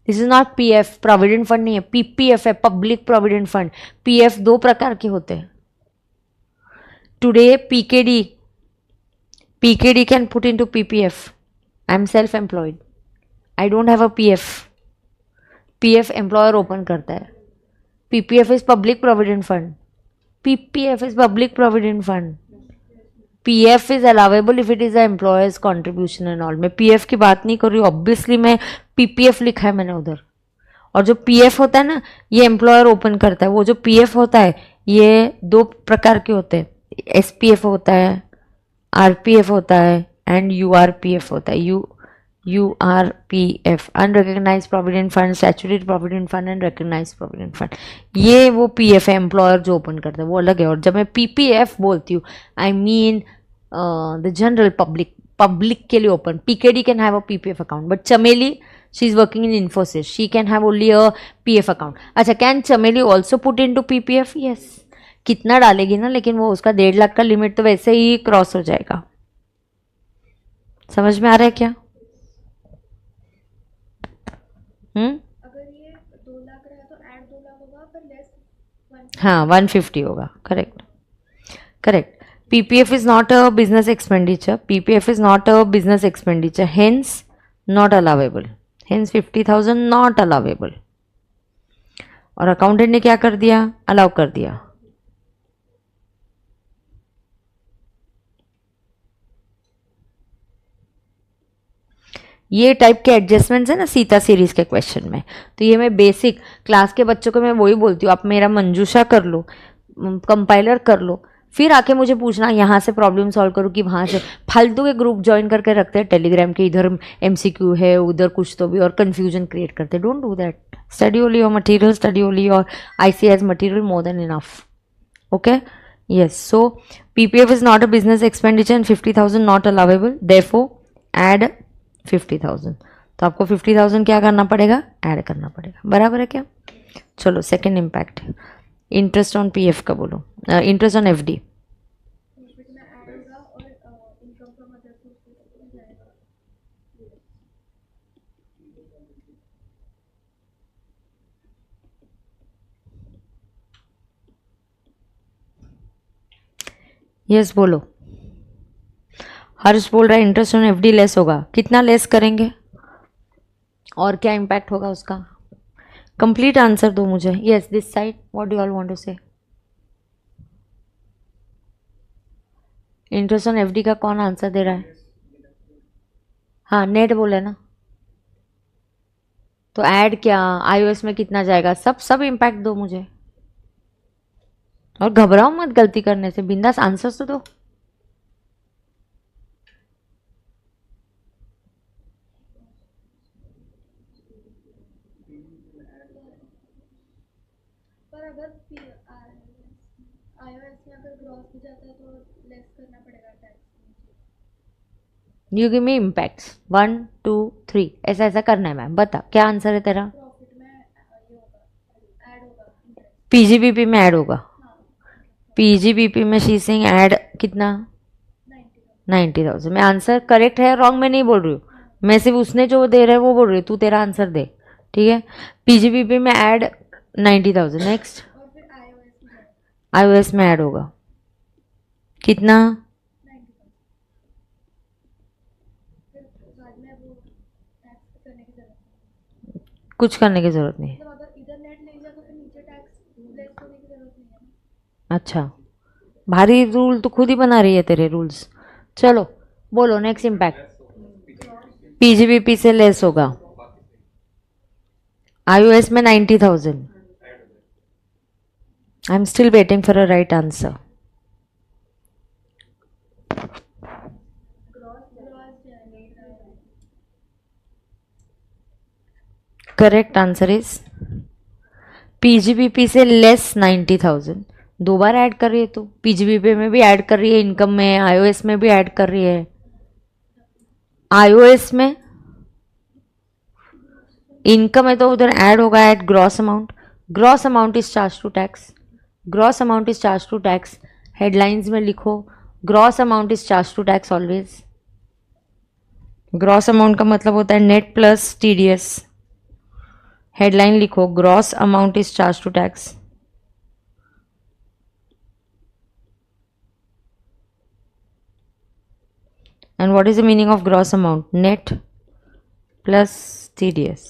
This is not PF, provident fund नहीं है, पीपीएफ है, पब्लिक प्रोविडेंट फंड। पीएफ 2 प्रकार के होते हैं। Today PKD can put into PPF. I am self employed, I don't have a PF. PF employer open करता है। PPF is public provident fund, PPF is public provident fund. PF is allowable if it is a employers contribution and all. मैं PF की बात नहीं कर रही हूँ, obviously मैं पीपीएफ लिखा है मैंने उधर। और जो पीएफ होता है ना, ये एम्प्लॉयर ओपन करता है। वो जो पीएफ होता है ये 2 प्रकार के होते हैं, एसपीएफ होता है, आरपीएफ होता है एंड यूआरपीएफ होता है। URPF unrecognised provident fund, statutory provident fund and recognised provident fund. ये वो पीएफ है एम्प्लॉयर जो ओपन करता है, वो अलग है। और जब मैं पीपीएफ बोलती हूँ I mean the general public के लिए open. PKD can have a PPF account, but Chameli she is working in Infosys, she can have only a PF account. अच्छा, can Chameli also put into PPF? Yes. कितना डालेगी ना, लेकिन वो उसका 1.5 लाख का लिमिट तो वैसे ही क्रॉस हो जाएगा। समझ में आ रहा है क्या? अगर ये 2 लाख रहा तो ऐड 2 लाख होगा पर लेस 150. हाँ 150 होगा. Correct correct. PPF is not a business expenditure. PPF is not a business expenditure. Hence not allowable. Hence 50,000 not allowable. और अकाउंटेंट ने क्या कर दिया? अलाउ कर दिया. ये टाइप के एडजस्टमेंट्स है ना सीता सीरीज के क्वेश्चन में. तो ये मैं बेसिक क्लास के बच्चों को मैं वही बोलती हूँ, आप मेरा मंजूषा कर लो, कंपाइलर कर लो, फिर आके मुझे पूछना यहाँ से प्रॉब्लम सॉल्व करो कि वहाँ से. फालतू के ग्रुप ज्वाइन करके रखते हैं टेलीग्राम के, इधर MCQ है उधर कुछ तो भी, और कन्फ्यूजन क्रिएट करते. Don't do that. Study only your material, study only your ICS material, more than enough. Okay. yes, so PPF is not a business expenditure and 50,000 not allowable, therefore add 50,000. तो आपको 50,000 क्या करना पड़ेगा? Add करना पड़ेगा. बराबर है क्या? चलो second impact, interest on PF का बोलो. Interest on FD. प्रॉफिट में ऐड होगा और इनकम फ्रॉम अदर सोर्सेज में जाएगा. यस बोलो. हर्ष बोल रहा है इंटरेस्ट ऑन FD लेस होगा. कितना लेस करेंगे और क्या इम्पैक्ट होगा उसका? कंप्लीट आंसर दो मुझे. Yes this side, what do you all want to say? Interest on FD का कौन आंसर दे रहा है? हाँ नेट बोले ना. तो ऐड क्या, iOS में कितना जाएगा, सब इम्पैक्ट दो मुझे. और घबराओ मत गलती करने से, बिंदास आंसर्स तो दो. पर अगर iOS में अगर ग्रॉस भी जाता है तो लेस करना पड़ेगा tax. You give me impacts 1 2 3, ऐसा ऐसा करना है मैम. बता क्या आंसर है तेरा? प्रॉफिट में ये होगा, ऐड होगा इंटरेस्ट. PGBP में ऐड होगा. PGBP में शी सिंह ऐड कितना? 90,000. मैं आंसर करेक्ट है रॉन्ग में नहीं बोल रही हूँ, मैं सिर्फ उसने जो दे रहा है वो बोल रही हूँ. तू तेरा आंसर दे. ठीक है. PGBP में ऐड 90,000. नेक्स्ट और फिर iOS में iOS में ऐड होगा कितना? 90,000. फिर बाद में वो टैक्स करने की जरूरत नहीं. कुछ करने की जरूरत नहीं. मतलब अगर इधर नेट नहीं गया तो फिर नीचे टैक्स लेस होने की जरूरत नहीं है. अच्छा भारी रूल तो खुद ही बना रही है तेरे रूल्स. चलो बोलो नेक्स्ट इम्पैक्ट. PGBP से लेस होगा. iOS में 90,000. I am still waiting for a right answer. Correct answer is PGBP से लेस 90,000. दो बार ऐड कर रही है. तो PGBP में भी ऐड कर रही है, इनकम में, iOS में भी ऐड कर रही है. iOS में इनकम है तो उधर ऐड होगा at gross amount. Gross amount is charge to tax. Gross amount is charge to tax. Headlines में लिखो gross amount is charge to tax always. Gross amount का मतलब होता है नेट प्लस TDS. हेडलाइन लिखो gross amount is charge to tax. And what is the meaning of gross amount? Net plus TDS.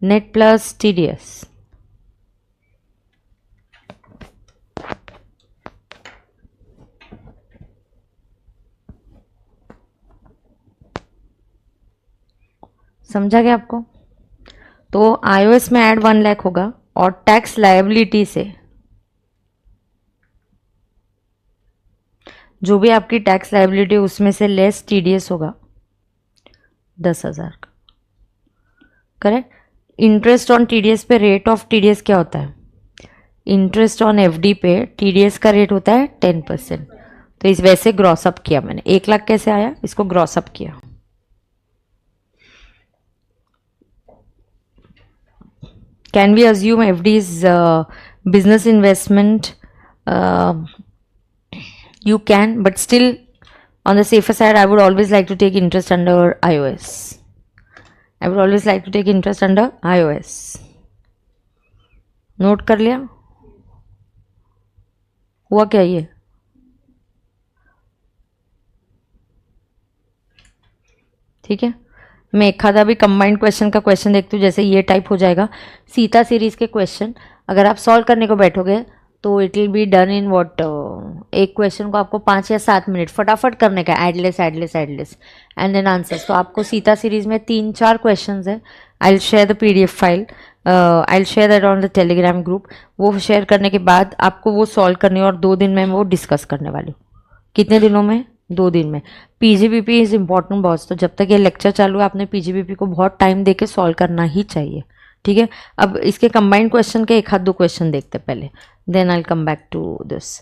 Net plus TDS. समझा गया आपको? तो iOS में ऐड 1 लाख होगा और टैक्स लायबिलिटी से जो भी आपकी टैक्स लायबिलिटी उसमें से लेस TDS होगा 10,000 का. करेक्ट. इंटरेस्ट ऑन TDS पे रेट ऑफ TDS क्या होता है? इंटरेस्ट ऑन FD पे TDS का रेट होता है 10%. तो इस वैसे ग्रॉस अप किया मैंने. 1 लाख कैसे आया? इसको ग्रॉस अप किया. Can we assume FD is business investment? You can, but still on the safer side, I would always like to take interest under iOS. I would always like to take interest under iOS. Note कर लिया? हुआ क्या ये? ठीक है, मैं एक आधा भी कंबाइंड क्वेश्चन का क्वेश्चन देखती हूँ, जैसे ये टाइप हो जाएगा सीता सीरीज के क्वेश्चन। अगर आप सॉल्व करने को बैठोगे तो it will be done in what, एक क्वेश्चन को आपको 5 या 7 मिनट फटाफट करने का, एडलेस एडलेस एडलेस एंड देन आंसर्स। तो आपको सीता सीरीज में 3-4 क्वेश्चन है। आई will share the PDF file, I will share that on the Telegram group. वो शेयर करने के बाद आपको वो सॉल्व करनी है और 2 दिन में वो डिस्कस करने वाली हूँ। कितने दिनों में? 2 दिन में। PGBP इज इम्पॉर्टेंट बहुत, तो जब तक ये लेक्चर चालू है आपने PGBP को बहुत टाइम देके सॉल्व करना ही चाहिए। ठीक है, अब इसके कंबाइंड क्वेश्चन के 1 आध 2 क्वेश्चन देखते पहले, then I will come back to this.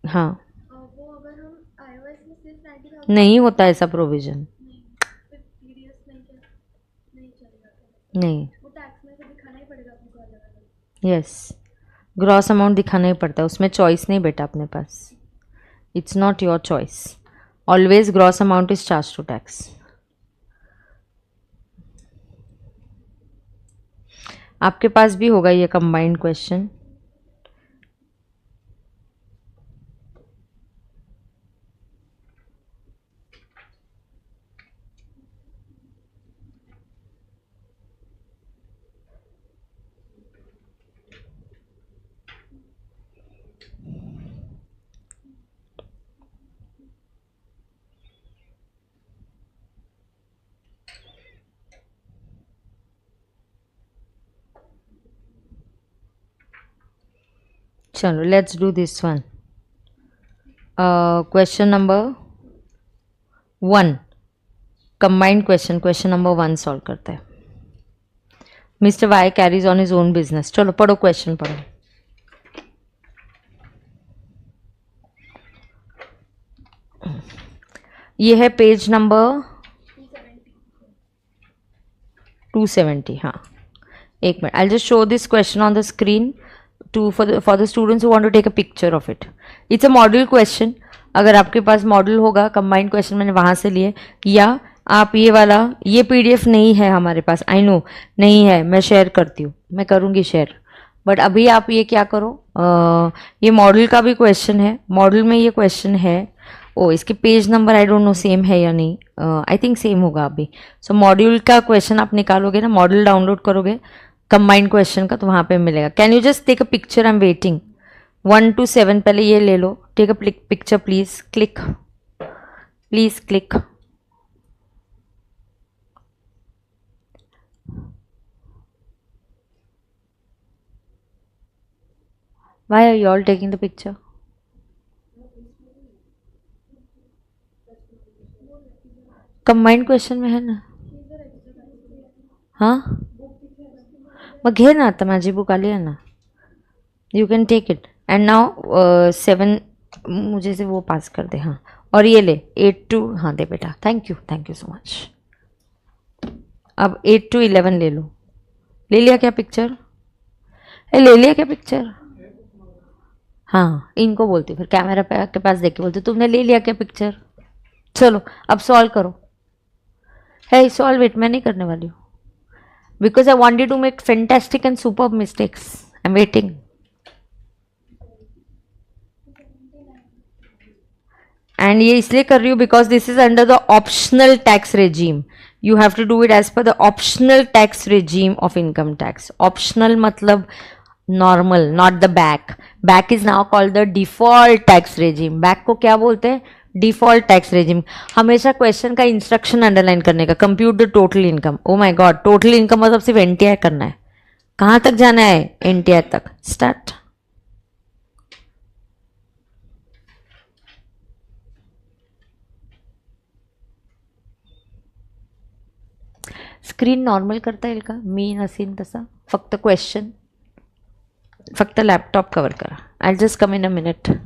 हाँ, वो अगर हम iOS में सिर्फ 90,000 नहीं होता ऐसा प्रोविजन, नहीं, फिर PDF नहीं चलेगा, नहीं। वो टैक्स में तो दिखाना ही पड़ेगा अपने को अलग अलग। यस, ग्रॉस अमाउंट दिखाना ही पड़ता है, उसमें चॉइस नहीं बेटा अपने पास। It's not your choice, always gross amount is charge to tax. आपके पास भी होगा ये कंबाइंड क्वेश्चन। चलो let's do this one. Question number 1, combined question, question number 1 solve करते हैं। Mister Y carries on his own business. चलो पढ़ो, क्वेश्चन पढ़ो। ये है पेज नंबर 270। हाँ, एक minute, I just show this question on the screen to for the students who want to take a picture of it. It's a model question. अगर आपके पास मॉडल होगा, कंबाइंड क्वेश्चन मैंने वहाँ से लिए, या आप ये वाला, ये PDF नहीं है हमारे पास, आई नो नहीं है, मैं शेयर करती हूँ, मैं करूँगी शेयर, बट अभी आप ये क्या करो, ये मॉडल का भी क्वेश्चन है, मॉडल में ये क्वेश्चन है। ओ, इसके page number I don't no same है या नहीं, आई थिंक सेम होगा अभी। सो मॉड्यूल का क्वेश्चन आप निकालोगे ना, मॉडल डाउनलोड करोगे कंबाइंड क्वेश्चन का, तो वहाँ पे मिलेगा। Can you just take a picture, I am waiting. 1 to 7 पहले ये ले लो, take a picture please, click please click. Why are you all taking the picture? Combined question में है ना? हाँ, मग घे ना आता, माझी बुक आली आहे ना, you can take it. And now 7 मुझे से वो पास कर दे। हाँ, और ये ले 8 to, हाँ दे बेटा, थैंक यू सो मच। अब 8 to 11 ले लो। ले लिया क्या पिक्चर? ले लिया क्या पिक्चर? हाँ, इनको बोलती फिर कैमरा पे के पास देख के बोलती तुमने ले लिया क्या पिक्चर? चलो अब सॉल्व करो। है सॉल्व इट, मैं नहीं करने वाली हूँ, because I wanted to make fantastic and superb mistakes. I am waiting. And ये इसलिए कर रही हूँ because this is under the optional tax regime. You have to do it as per the optional tax regime of income tax. Optional मतलब normal, not the back. Back is now called the default tax regime. Back को क्या बोलते हैं? Default tax regime. हमेशा question का instruction underline करने का, compute the total income. Oh my God, total income मतलब सिर्फ NTI करना है। कहां तक जाना है? NTI तक। स्टार्ट। स्क्रीन नॉर्मल करता येईल का? मी नसीन तसा, फक्त क्वेश्चन, फक्त लॅपटॉप कवर करा. I just come in a minute.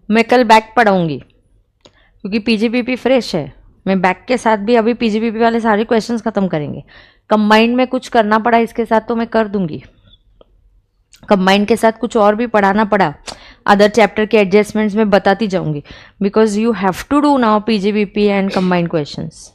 मैं कल बैक पढ़ाऊँगी क्योंकि पीजीपीपी फ्रेश है। मैं बैक के साथ भी अभी पीजीपीपी वाले सारे क्वेश्चंस ख़त्म करेंगे। कंबाइंड में कुछ करना पड़ा इसके साथ तो मैं कर दूंगी। कंबाइंड के साथ कुछ और भी पढ़ाना पड़ा, अदर चैप्टर के एडजस्टमेंट्स में बताती जाऊंगी, because you have to do now PGBP and combined questions.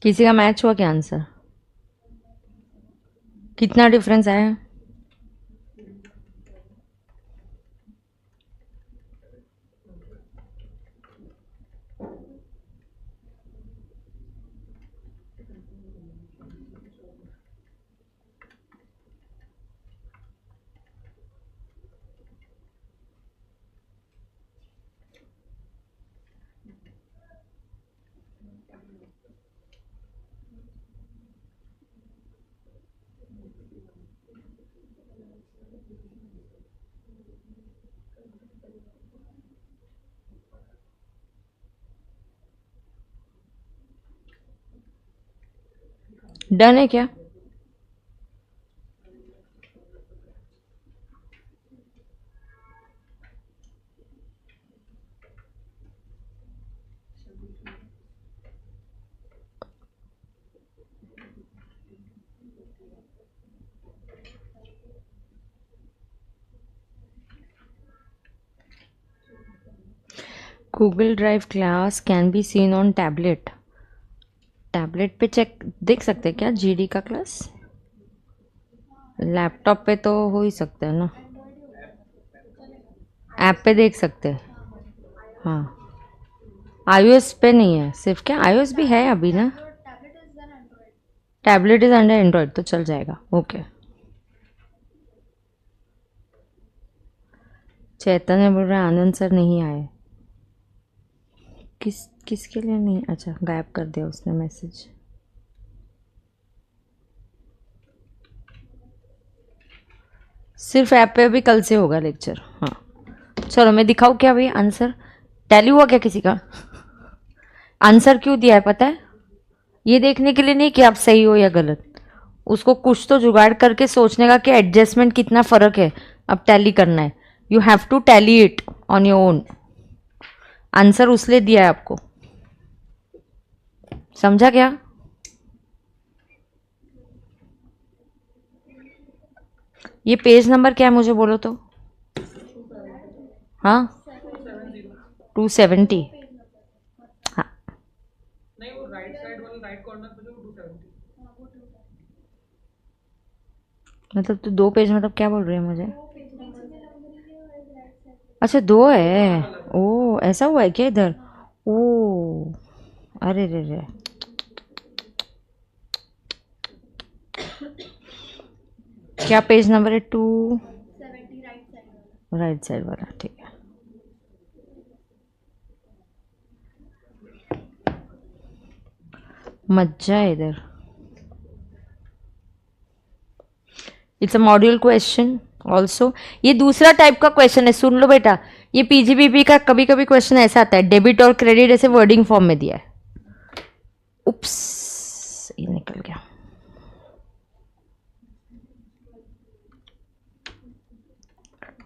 किसी का मैच हुआ क्या आंसर? कितना डिफरेंस आया है? डन है क्या? Google drive class can be seen on tablet. Tablet पे चेक देख सकते हैं क्या जीडी का क्लास? लैपटॉप पे तो हो ही सकता है ना, ऐप पे देख सकते हैं। हाँ, iOS पे नहीं है सिर्फ, क्या iOS भी है अभी ना? टैबलेट इज अंडर एंड्रॉयड तो चल जाएगा। ओके, चैतन्य बोल रहे हैं आनंद सर नहीं आए। किसके लिए नहीं? अच्छा, गायब कर दिया उसने मैसेज। सिर्फ ऐप पे अभी कल से होगा लेक्चर। हाँ चलो मैं दिखाऊँ क्या भाई आंसर? टैली हुआ क्या किसी का? आंसर क्यों दिया है पता है? ये देखने के लिए नहीं कि आप सही हो या गलत, उसको कुछ तो जुगाड़ करके सोचने का कि एडजस्टमेंट कितना फ़र्क है, अब टैली करना है। You have to tally it on your own. Answer उसने दिया है आपको, समझा क्या? ये पेज नंबर क्या है मुझे बोलो तो। हाँ 270। हाँ नहीं, वो राइट साइड वाला राइट कॉर्नर पे जो 270। मतलब तो 2 पेज मतलब क्या बोल रही है मुझे? अच्छा 2 है। ओ ऐसा हुआ है क्या इधर? ओ अरे रे रे, क्या पेज नंबर है? 270 राइट साइड वाला, ठीक है। मजा है इधर। It's a module question also. ये दूसरा टाइप का क्वेश्चन है, सुन लो बेटा। ये पीजीबीपी का कभी कभी क्वेश्चन ऐसा आता है, डेबिट और क्रेडिट ऐसे वर्डिंग फॉर्म में दिया है। उप्स, ये निकल गया।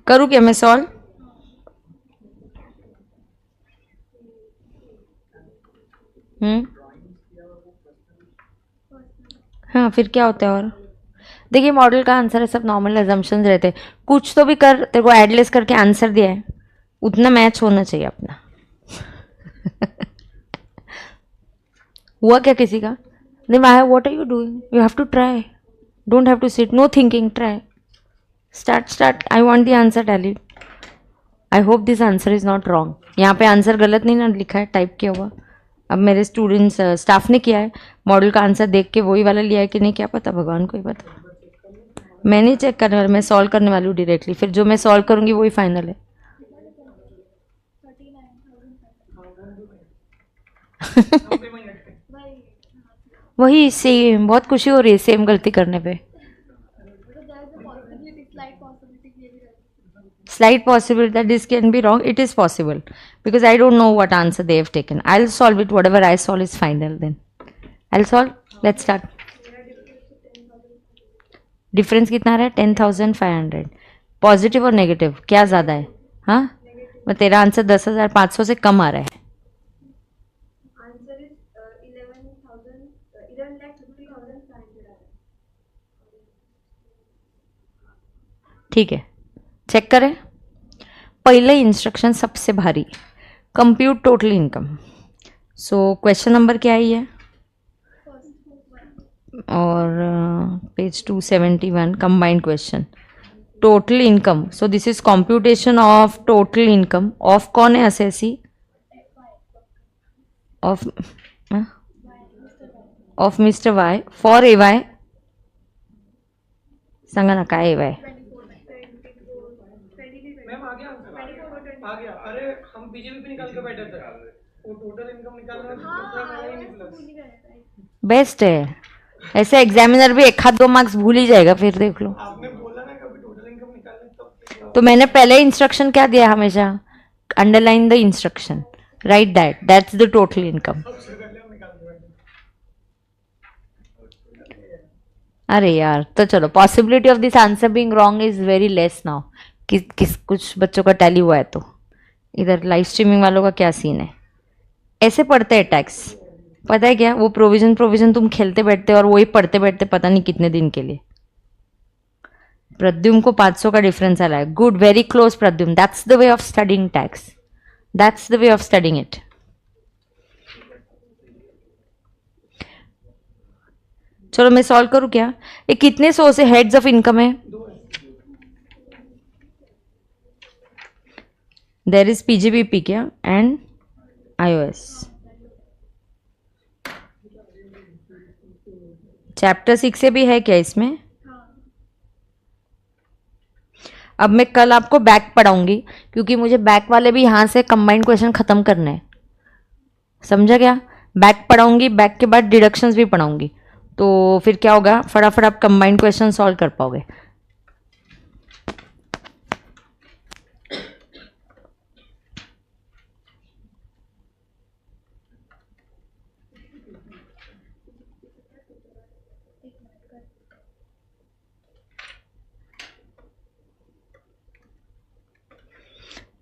करूँ क्या मैं सॉल्व? हाँ फिर क्या होता है? और देखिए मॉडल का आंसर है, सब नॉर्मल अजम्पशंस रहते हैं। कुछ तो भी कर, तेरे को एडलेस करके आंसर दिया है, उतना मैच होना चाहिए अपना। हुआ क्या किसी का? नहीं Maya, what are you doing? You have to try, don't have to sit, no thinking, try, start. I want the answer tally. I hope this answer is not wrong. यहाँ पे आंसर गलत नहीं ना लिखा है, टाइप किया हुआ। अब मेरे स्टूडेंट्स स्टाफ ने किया है, मॉडल का आंसर देख के वही वाला लिया है कि नहीं क्या पता, भगवान को ही पता। मैं नहीं चेक करने वाली, मैं सॉल्व करने वाली हूँ डायरेक्टली, फिर जो मैं सॉल्व करूँगी वही फाइनल है। वही सेम, बहुत खुशी हो रही है सेम गलती करने पे. Slight possibility that this can be wrong. It is possible because I don't know what answer they have taken. I'll solve it. Whatever I solve is final. Then I'll solve. Let's start. Difference कितना आ रहा है? 10,500. Positive और negative क्या ज़्यादा है? हाँ, मैं तेरा आंसर 10,500 से कम आ रहा है. Answer is 11,50,500. ठीक है, चेक करें. पहले इंस्ट्रक्शन सबसे भारी, compute total income. So question number क्या ही है? और page 271 combined question. Total income. So this is computation of total income of कौन है? Assessee of mister Y for A Y. सांगा ना काय ए वाय? मैम आ गया आंसर, आ गया. अरे हम बीजेपी निकाल के बैठे थे, वो टोटल इनकम निकालना दूसरा मैंने ही निकला. बेस्ट है. ऐसे एग्जामिनर भी एक हाथ 2 मार्क्स भूल ही जाएगा. फिर देख लो. आपने बोला ना कभी टोटल इनकम निकालने, तब तो मैंने पहले इंस्ट्रक्शन क्या दिया? हमेशा underline the instruction, right that, that's the total income. अरे यार, तो चलो, possibility of this answer being wrong is very less now. किस कुछ बच्चों का टैली हुआ है. तो इधर लाइव स्ट्रीमिंग वालों का क्या सीन है? ऐसे पढ़ते हैं टैक्स. पता है क्या, वो प्रोविजन तुम खेलते बैठते और वही पढ़ते बैठते पता नहीं कितने दिन के लिए. प्रद्युम को 500 का डिफरेंस आ रहा है. Good, very close Pradyum. That's the way of studying tax. That's the way of studying it. चलो मैं सॉल्व करूं क्या? ये कितने 100 से हेड्स ऑफ इनकम है? देयर इज पीजीबीपी क्या एंड आईओएस. चैप्टर 6 से भी है क्या इसमें? अब मैं कल आपको बैक पढ़ाऊंगी क्योंकि मुझे बैक वाले भी यहां से कंबाइंड क्वेश्चन खत्म करने हैं. समझा क्या? बैक पढ़ाऊंगी, बैक के बाद डिडक्शंस भी पढ़ाऊंगी. तो फिर क्या होगा, फटाफट आप कंबाइंड क्वेश्चन सॉल्व कर पाओगे.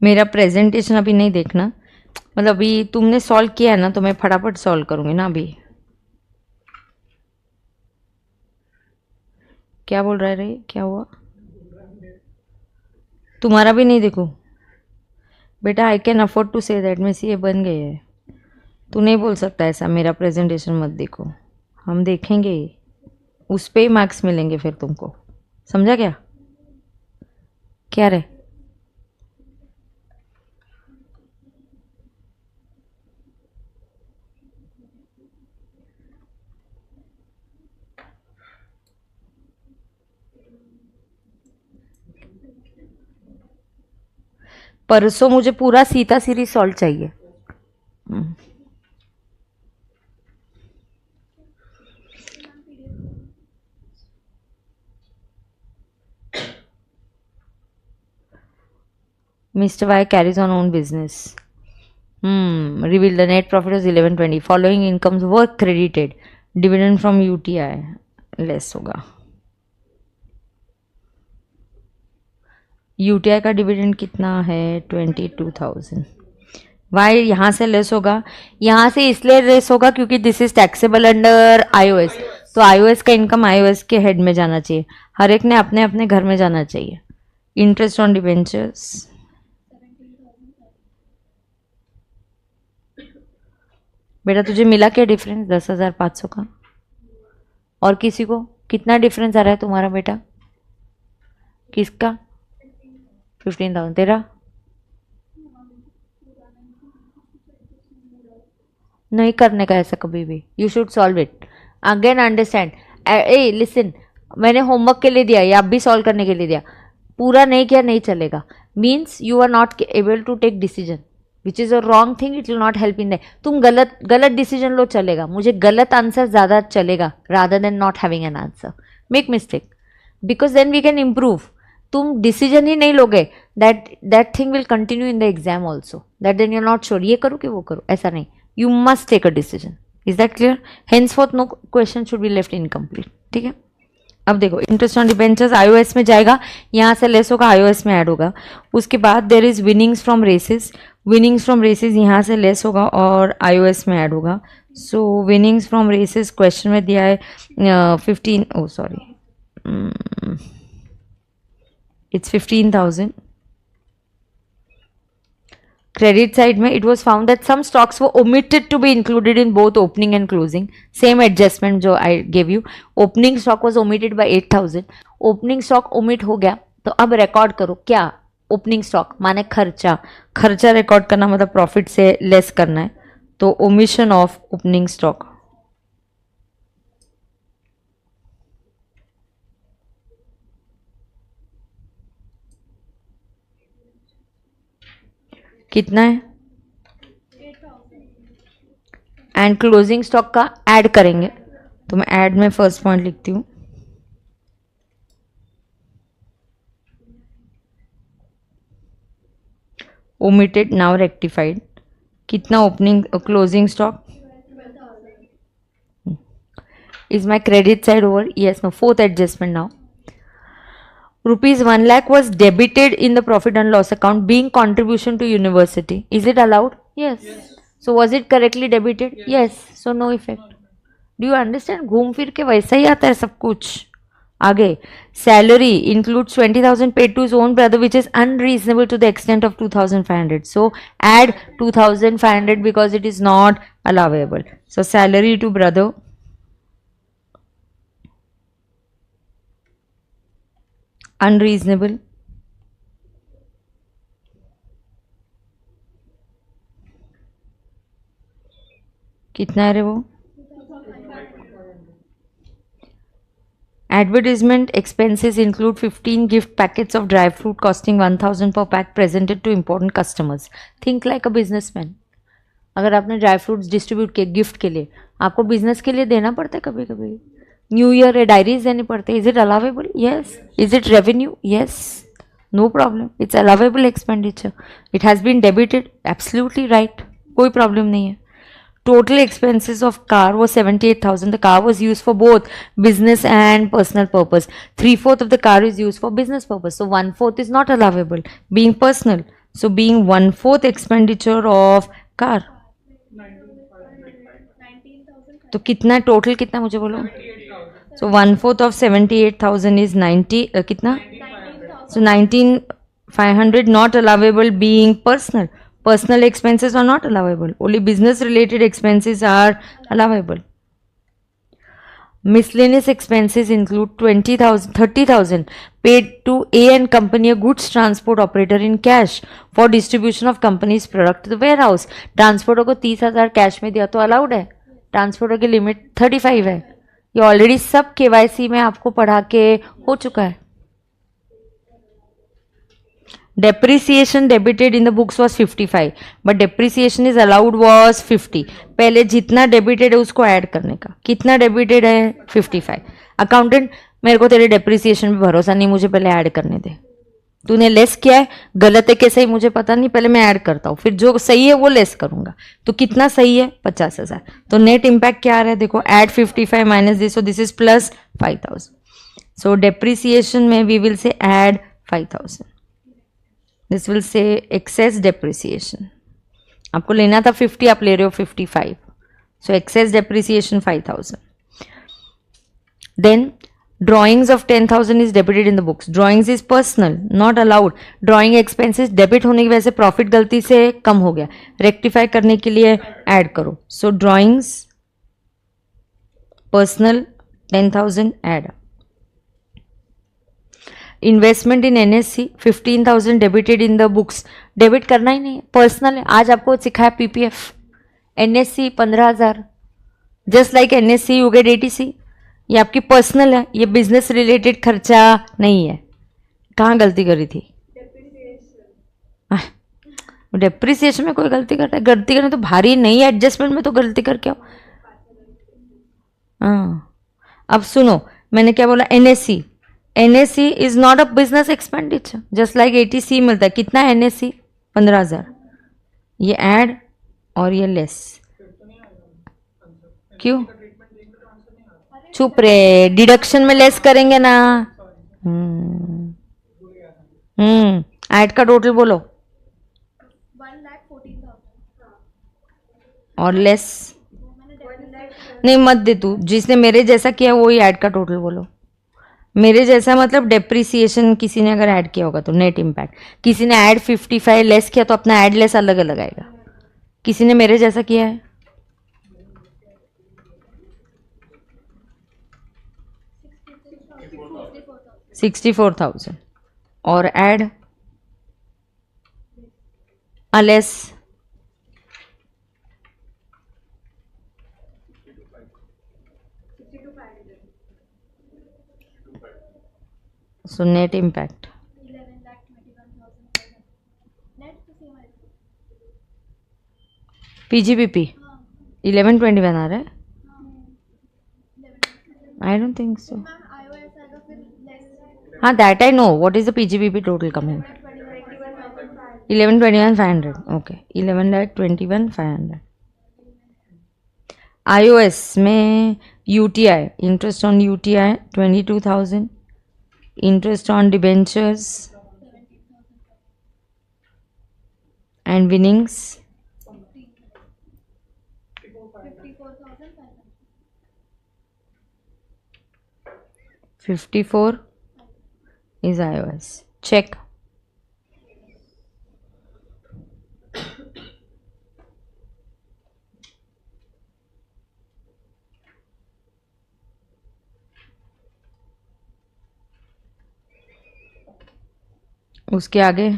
मेरा प्रेजेंटेशन अभी नहीं देखना, मतलब अभी तुमने सॉल्व किया है ना, तो मैं फटाफट सॉल्व करूंगी ना. अभी क्या बोल रहा है रे? क्या हुआ? तुम्हारा भी नहीं देखूं? बेटा I can afford to say that. में ये बन गए है. तू नहीं बोल सकता ऐसा, मेरा प्रेजेंटेशन मत देखो. हम देखेंगे, उस पे ही मार्क्स मिलेंगे फिर तुमको. समझा क्या? क्या रे? परसों मुझे पूरा सीता सीरीज सॉल्व चाहिए. Mr. Y carries on own business. Revealed the net profit was 1120. Following incomes were credited. Dividend from UTI less होगा. यूटीआई का डिविडेंड कितना है? 22,000. वाई यहाँ से लेस होगा? यहाँ से इसलिए लेस होगा क्योंकि this is taxable under iOS. तो आईओएस का इनकम आईओएस के हेड में जाना चाहिए. हर एक ने अपने अपने घर में जाना चाहिए. Interest on debentures. बेटा तुझे मिला क्या डिफरेंस? 10,500 का. और किसी को कितना डिफरेंस आ रहा है तुम्हारा बेटा? किसका? 15,000. तेरा नहीं करने का ऐसा कभी भी. You should solve it again. Understand? A listen, मैंने होमवर्क के लिए दिया या आप भी सॉल्व करने के लिए दिया. पूरा नहीं किया नहीं चलेगा. Means you are not able to take decision. Which is a wrong thing, it will not help in that. तुम गलत डिसीजन लो चलेगा, मुझे गलत आंसर ज़्यादा चलेगा rather than not having an answer. Make mistake because then we can improve. तुम decision ही नहीं लोगे, that thing will continue in the exam also, that then you are not sure ये करो कि वो करो, ऐसा नहीं. You must take a decision. Is that clear? Henceforth no question should be left incomplete. ठीक है. अब देखो इंटरेस्ट ऑन डिबेंचर्स iOS में जाएगा, यहाँ से लेस होगा, iOS में ऐड होगा. उसके बाद there is winnings from races. Winnings from races यहाँ से लेस होगा और iOS में ऐड होगा. So winnings from races question में दिया है 15, oh sorry, it's 15,000. Credit side में it was found that some stocks were omitted to be included in both opening and closing. Same adjustment जो I gave you. Opening stock was omitted by 8,000. Opening stock omit हो गया, तो अब record करो क्या? Opening stock माने खर्चा. खर्चा रिकॉर्ड करना मतलब प्रॉफिट से लेस करना है, तो ओमिशन ऑफ ओपनिंग स्टॉक. कितना है? एंड क्लोजिंग स्टॉक का ऐड करेंगे, तो मैं ऐड में फर्स्ट पॉइंट लिखती हूँ. Omitted now rectified. कितना opening closing stock? Is my credit side over? Yes no. Fourth adjustment now. Rupees 1 lakh was debited in the profit and loss account being contribution to university. Is it allowed? Yes. So was it correctly debited? Yes. So no effect. Do you understand? घूम फिर के वैसा ही आता है सब कुछ. आगे salary includes 20,000 paid to his own brother which is unreasonable to the extent of 2,500. So add 2,500 because it is not allowable. So salary to brother. Unreasonable. कितना है रे वो? Advertisement expenses include 15 gift packets of dry fruit costing 1,000 per pack presented to important customers. Think like a businessman. अगर आपने dry fruits distribute किए gift के लिए, आपको बिजनेस के लिए देना पड़ता है कभी कभी. न्यू ईयर है डायरीज देने पड़ते. Is it allowable? Yes. Is it revenue? Yes. No problem. It's allowable expenditure. It has been debited. Absolutely right. कोई प्रॉब्लम नहीं है. Total expenses of car was 78,000. The car was used for both business and personal purpose. 3/4 of the car is used for business purpose. So 1/4 is not allowable, being personal. So being 1/4 expenditure of car. तो कितना total कितना मुझे बोलो? So 1/4 of 78,000 is 90. कितना? So 19,500 not allowable being personal. Personal expenses are not allowable. Only business related expenses are allowable. Miscellaneous expenses include 20,000, 30,000 paid to A&M Company, a goods transport operator in cash for distribution of company's product to the warehouse. Transporter को 30,000 cash में दिया तो allowed है. Transporter की limit 35 है. ये already सब KYC में आपको पढ़ा के हो चुका है. Depreciation debited in the books was 55, but depreciation is allowed was 50. पहले जितना डेबिटेड है उसको ऐड करने का. कितना डेबिटेड है? 55. अकाउंटेंट मेरे को तेरे डेप्रिसिएशन पे भरोसा नहीं, मुझे पहले ऐड करने दे. तूने लेस किया है, गलत है कैसे ही मुझे पता नहीं, पहले मैं ऐड करता हूँ, फिर जो सही है वो लेस करूंगा. तो कितना सही है? 50,000. तो नेट इम्पैक्ट क्या आ रहा है देखो, add 55 minus this, so this is plus 5,000. So depreciation में we will say add 5,000. This will say excess depreciation. आपको लेना था 50, आप ले रहे हो 55. So excess depreciation 5,000. Then drawings of 10,000 is debited in the books. Drawings is personal, not allowed. Drawing expenses debit होने की वजह से प्रॉफिट गलती से कम हो गया, रेक्टिफाई करने के लिए ऐड करो. So drawings personal 10,000 add. Investment in NSC 15,000 debited in the books. Debit करना ही नहीं है, पर्सनल है. आज आपको सिखाया PPF. NSC 15,000. Just like NSC you get ATC. ये आपकी पर्सनल है, ये बिजनेस रिलेटेड खर्चा नहीं है. कहाँ गलती करी थी? डेप्रिसिएशन में कोई गलती करता है? गलती करना तो भारी नहीं है, एडजस्टमेंट में तो गलती करके आओ। हाँ, अब सुनो मैंने क्या बोला, NSC. NSC is not a business expenditure, just like ATC मिलता है। कितना है एनएससी? 15,000। ये ऐड और ये लेस, क्यों? चुप रे, डिडक्शन में लेस करेंगे ना। ऐड का टोटल बोलो 1,14,000 और लेस नहीं मत दे तू, जिसने मेरे जैसा किया वही ऐड का टोटल बोलो। मेरे जैसा मतलब डेप्रिसिएशन किसी ने अगर ऐड किया होगा तो नेट इम्पैक्ट। किसी ने ऐड 55 लेस किया तो अपना ऐड लेस अलग अलग आएगा। किसी ने मेरे जैसा किया है 64,000 और add less 62,500 so net impact 11,21,500 net तो सेम है। पीजीबीपी 1121 आ रहा है। I don't think so. Ma'am iOS आएगा फिर लेस हाँ that I know. What is the PGBP total coming? 11,21,500। Okay, 11,21,500। iOS में UTI, interest on UTI 22,000, interest on debentures and winnings 54 is iOS. Check. उसके आगे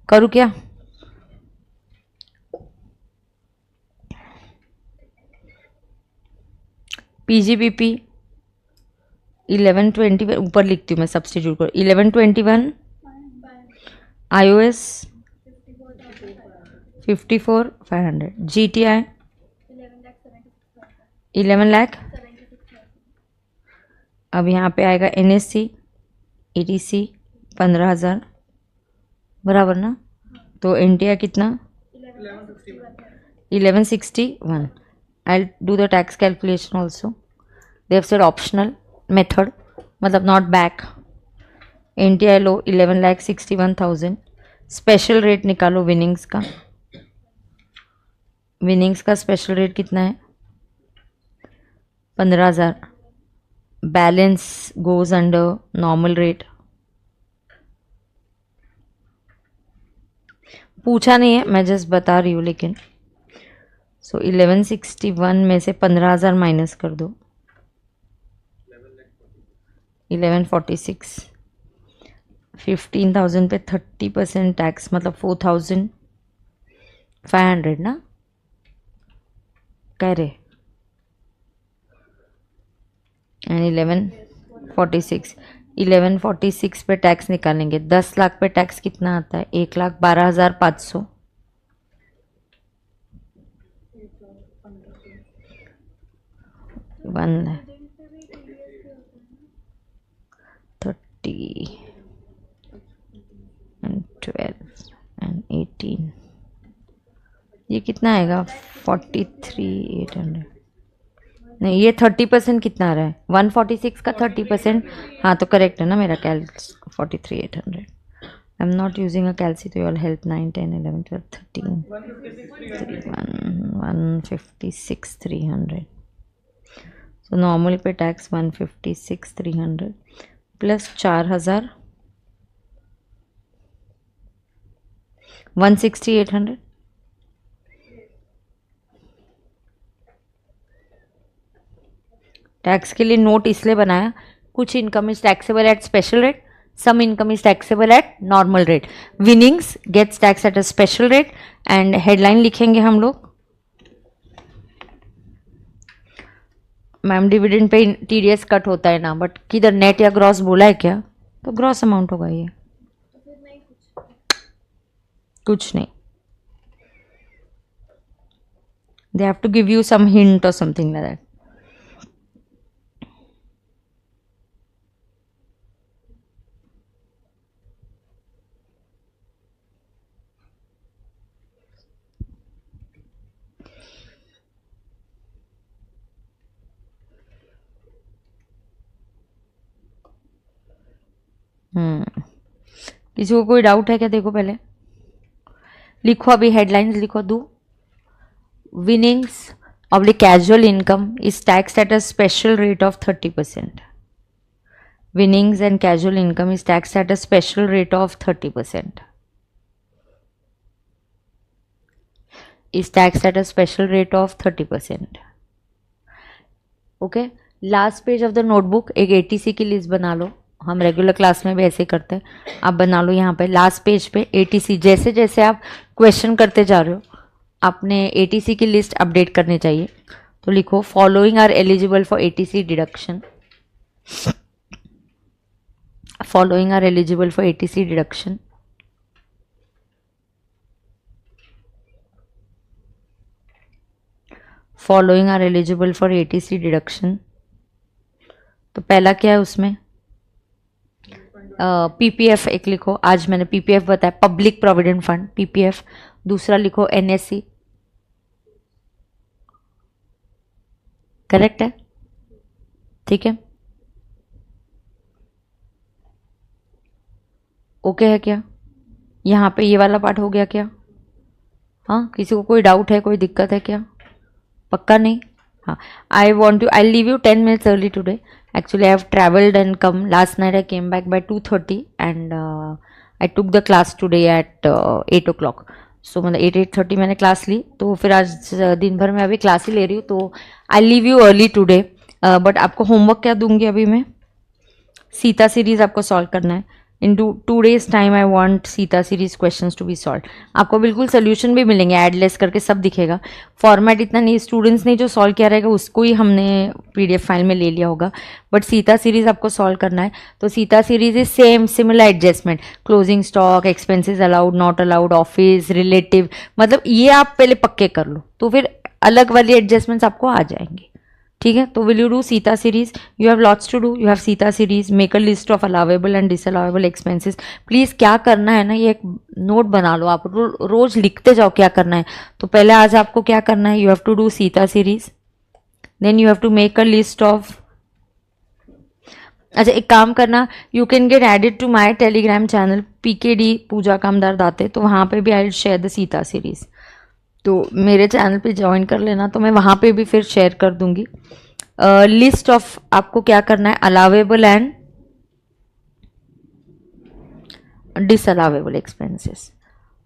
करूँ क्या? पीजीबीपी 1121 ऊपर लिखती हूँ मैं, सब्सटीट्यूट करो 1121, iOS 54,500, GTI 11 लाख। अब यहाँ पे आएगा NSC ETC 15,000 बराबर ना। तो NTI कितना? 1161. I'll do the tax calculation also. They have said optional method, मतलब not back. NTI low 11,61,000. Special rate निकालो विनिंग्स का। विनिंग्स का स्पेशल रेट कितना है? 15,000. Balance goes under normal rate. पूछा नहीं है, मैं जस्ट बता रही हूँ। लेकिन सो 1161 में से 15,000 माइनस कर दो, 1146। 15,000 पे 30% टैक्स, मतलब 4,500 ना कह रहे। एंड 1146 पे टैक्स निकालेंगे। 10 लाख पे टैक्स कितना आता है? 1,12,500। 30 and 12 and 18, ये कितना आएगा? 43,800। नहीं, ये 30% कितना आ रहा है? 146 का 30%। हाँ तो करेक्ट है ना मेरा calc. 43,800। I am not using a calci to your help. 9 10 11 12 13 156,300। So normal पे टैक्स 156,300 प्लस 4,000 160,800। टैक्स के लिए नोट इसलिए बनाया, कुछ income is taxable at special rate, some income is taxable at normal rate. Winnings gets tax at a special rate. And headline लिखेंगे हम लोग, ma'am dividend पे TDS कट होता है ना, बट किधर नेट या ग्रॉस बोला है क्या? तो ग्रॉस अमाउंट होगा ये। कुछ नहीं. They have to give you some hint or something like that. किसी को कोई डाउट है क्या? देखो पहले लिखो, अभी हेडलाइंस लिखो. दो winnings oblique casual income is taxed at a special rate of 30%. Winnings and casual income is taxed at a special rate of 30%. Is taxed at a special rate of 30%. Okay, last page of the notebook एक ATC की list बना लो. हम regular class में भी ऐसे करते हैं. आप बना लो यहाँ पे लास्ट पेज पे ATC. जैसे जैसे आप क्वेश्चन करते जा रहे हो आपने ATC की लिस्ट अपडेट करनी चाहिए. तो लिखो following are eligible for ATC deduction. Following are eligible for ATC deduction. Following are eligible for ATC deduction. तो पहला क्या है उसमें? PPF एक लिखो. आज मैंने PPF बताया, पब्लिक प्रोविडेंट फंड, PPF. दूसरा लिखो NSC. करेक्ट है? ठीक है, ओके है क्या? यहाँ पे ये वाला पार्ट हो गया क्या? हाँ, किसी को कोई डाउट है, कोई दिक्कत है क्या? पक्का नहीं? हाँ, I'll leave you 10 minutes early today. Actually, I have traveled and come. Last night I came back by 2:30 and I took the class today at 8 o'clock. सो मतलब 8:30 मैंने क्लास ली. तो फिर आज दिन भर मैं अभी क्लास ही ले रही हूँ. तो I leave you early today. But आपको होमवर्क क्या दूंगी अभी मैं? सीता सीरीज आपको सॉल्व करना है. In 2 days time I want Sita series questions to be solve. आपको बिल्कुल सोल्यूशन भी मिलेंगे, एडलेस करके सब दिखेगा. फॉर्मेट इतना नहीं, स्टूडेंट्स ने जो सॉल्व किया रहेगा उसको ही हमने PDF फाइल में ले लिया होगा. बट सीता सीरीज आपको सॉल्व करना है. तो Sita series is same, similar adjustment, closing stock, expenses allowed, not allowed, office, relative, मतलब ये आप पहले पक्के कर लो. तो फिर अलग वाली एडजस्टमेंट्स आपको आ जाएंगे. ठीक है, तो will you do Sita series? You have lots to do. You have सीता series, make a list of allowable and disallowable expenses. Please क्या करना है ना, ये एक नोट बना लो. आप रोज लिखते जाओ क्या करना है. तो पहले आज आपको क्या करना है? You have to do Sita series, then you have to make a list of. अच्छा, एक काम करना, you can get added to my Telegram channel PKD Pooja Kamdar Date. तो वहाँ पे भी I will share the Sita series. तो मेरे चैनल पे ज्वाइन कर लेना, तो मैं वहाँ पे भी फिर शेयर कर दूंगी. लिस्ट ऑफ आपको क्या करना है? Allowable and disallowable expenses.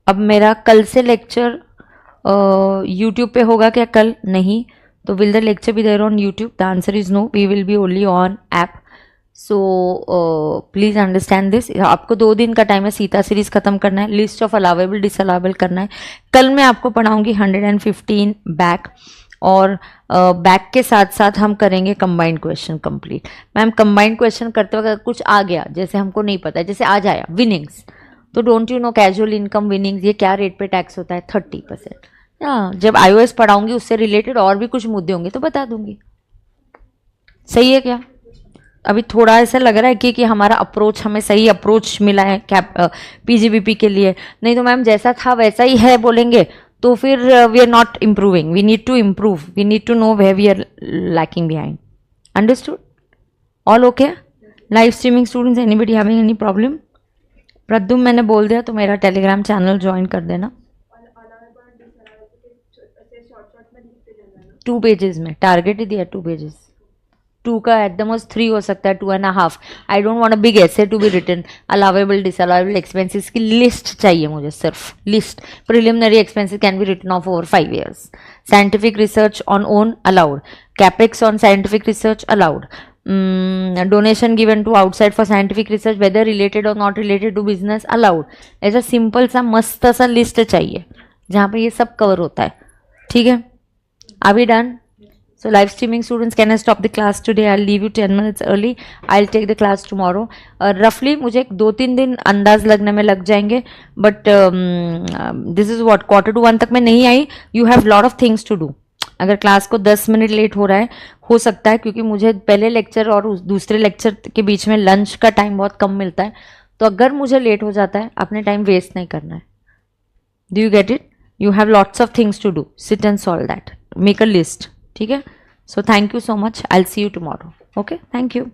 अब मेरा कल से लेक्चर यूट्यूब पे होगा क्या? कल नहीं. तो will the lecture be there on YouTube? The answer is no. We will be only on app. So please understand this. आपको 2 दिन का टाइम है सीता सीरीज खत्म करना है, लिस्ट ऑफ अलावेबल डिसअलावेबल करना है. कल मैं आपको पढ़ाऊंगी 115 बैक, और बैक के साथ साथ हम करेंगे combined question complete. Ma'am combined question करते वक्त कुछ आ गया जैसे हमको नहीं पता, जैसे आज आया विनिंग्स, तो don't you know casual income winnings ये क्या रेट पे टैक्स होता है? 30%. हाँ, जब iOS पढ़ाऊंगी उससे रिलेटेड और भी कुछ मुद्दे होंगे तो बता दूंगी. सही है क्या? अभी थोड़ा ऐसा लग रहा है कि हमारा अप्रोच, हमें सही अप्रोच मिला है PGBP के लिए. नहीं तो मैम जैसा था वैसा ही है बोलेंगे तो फिर we are not improving. We need to improve. We need to know where we are lacking behind. Understood? All okay? Live streaming students, anybody having any problem? Pradyum मैंने बोल दिया तो मेरा टेलीग्राम चैनल ज्वाइन कर देना. 2 पेजेस में target ही दिया, 2 pages. 2 का एट द मोस्ट 3 हो सकता है, 2.5. I don't want a big essay to be written. Allowable disallowable expenses की लिस्ट चाहिए मुझे, सिर्फ list. Preliminary expenses can be written off over 5 years. Scientific research on own allowed. Capex on scientific research allowed. Donation given to outside for scientific research whether related और not related to business allowed. ऐसा simple सा मस्त सा list चाहिए जहाँ पर ये सब कवर होता है. ठीक है, अभी done? So live streaming students, can I stop the class today? I'll leave you 10 minutes early. I'll take the class tomorrow. Roughly मुझे 2-3 दिन अंदाज लगने में लग जाएंगे, but this is what Q1 तक मैं नहीं आई. You have lot of things to do. अगर क्लास को 10 मिनट लेट हो रहा है, हो सकता है क्योंकि मुझे पहले लेक्चर और दूसरे लेक्चर के बीच में लंच का टाइम बहुत कम मिलता है, तो अगर मुझे लेट हो जाता है, अपने टाइम वेस्ट नहीं करना है. Do you get it? You have lots of things to do. Sit and solve that. Make a list. ठीक है? So thank you so much. I'll see you tomorrow. Okay? Thank you.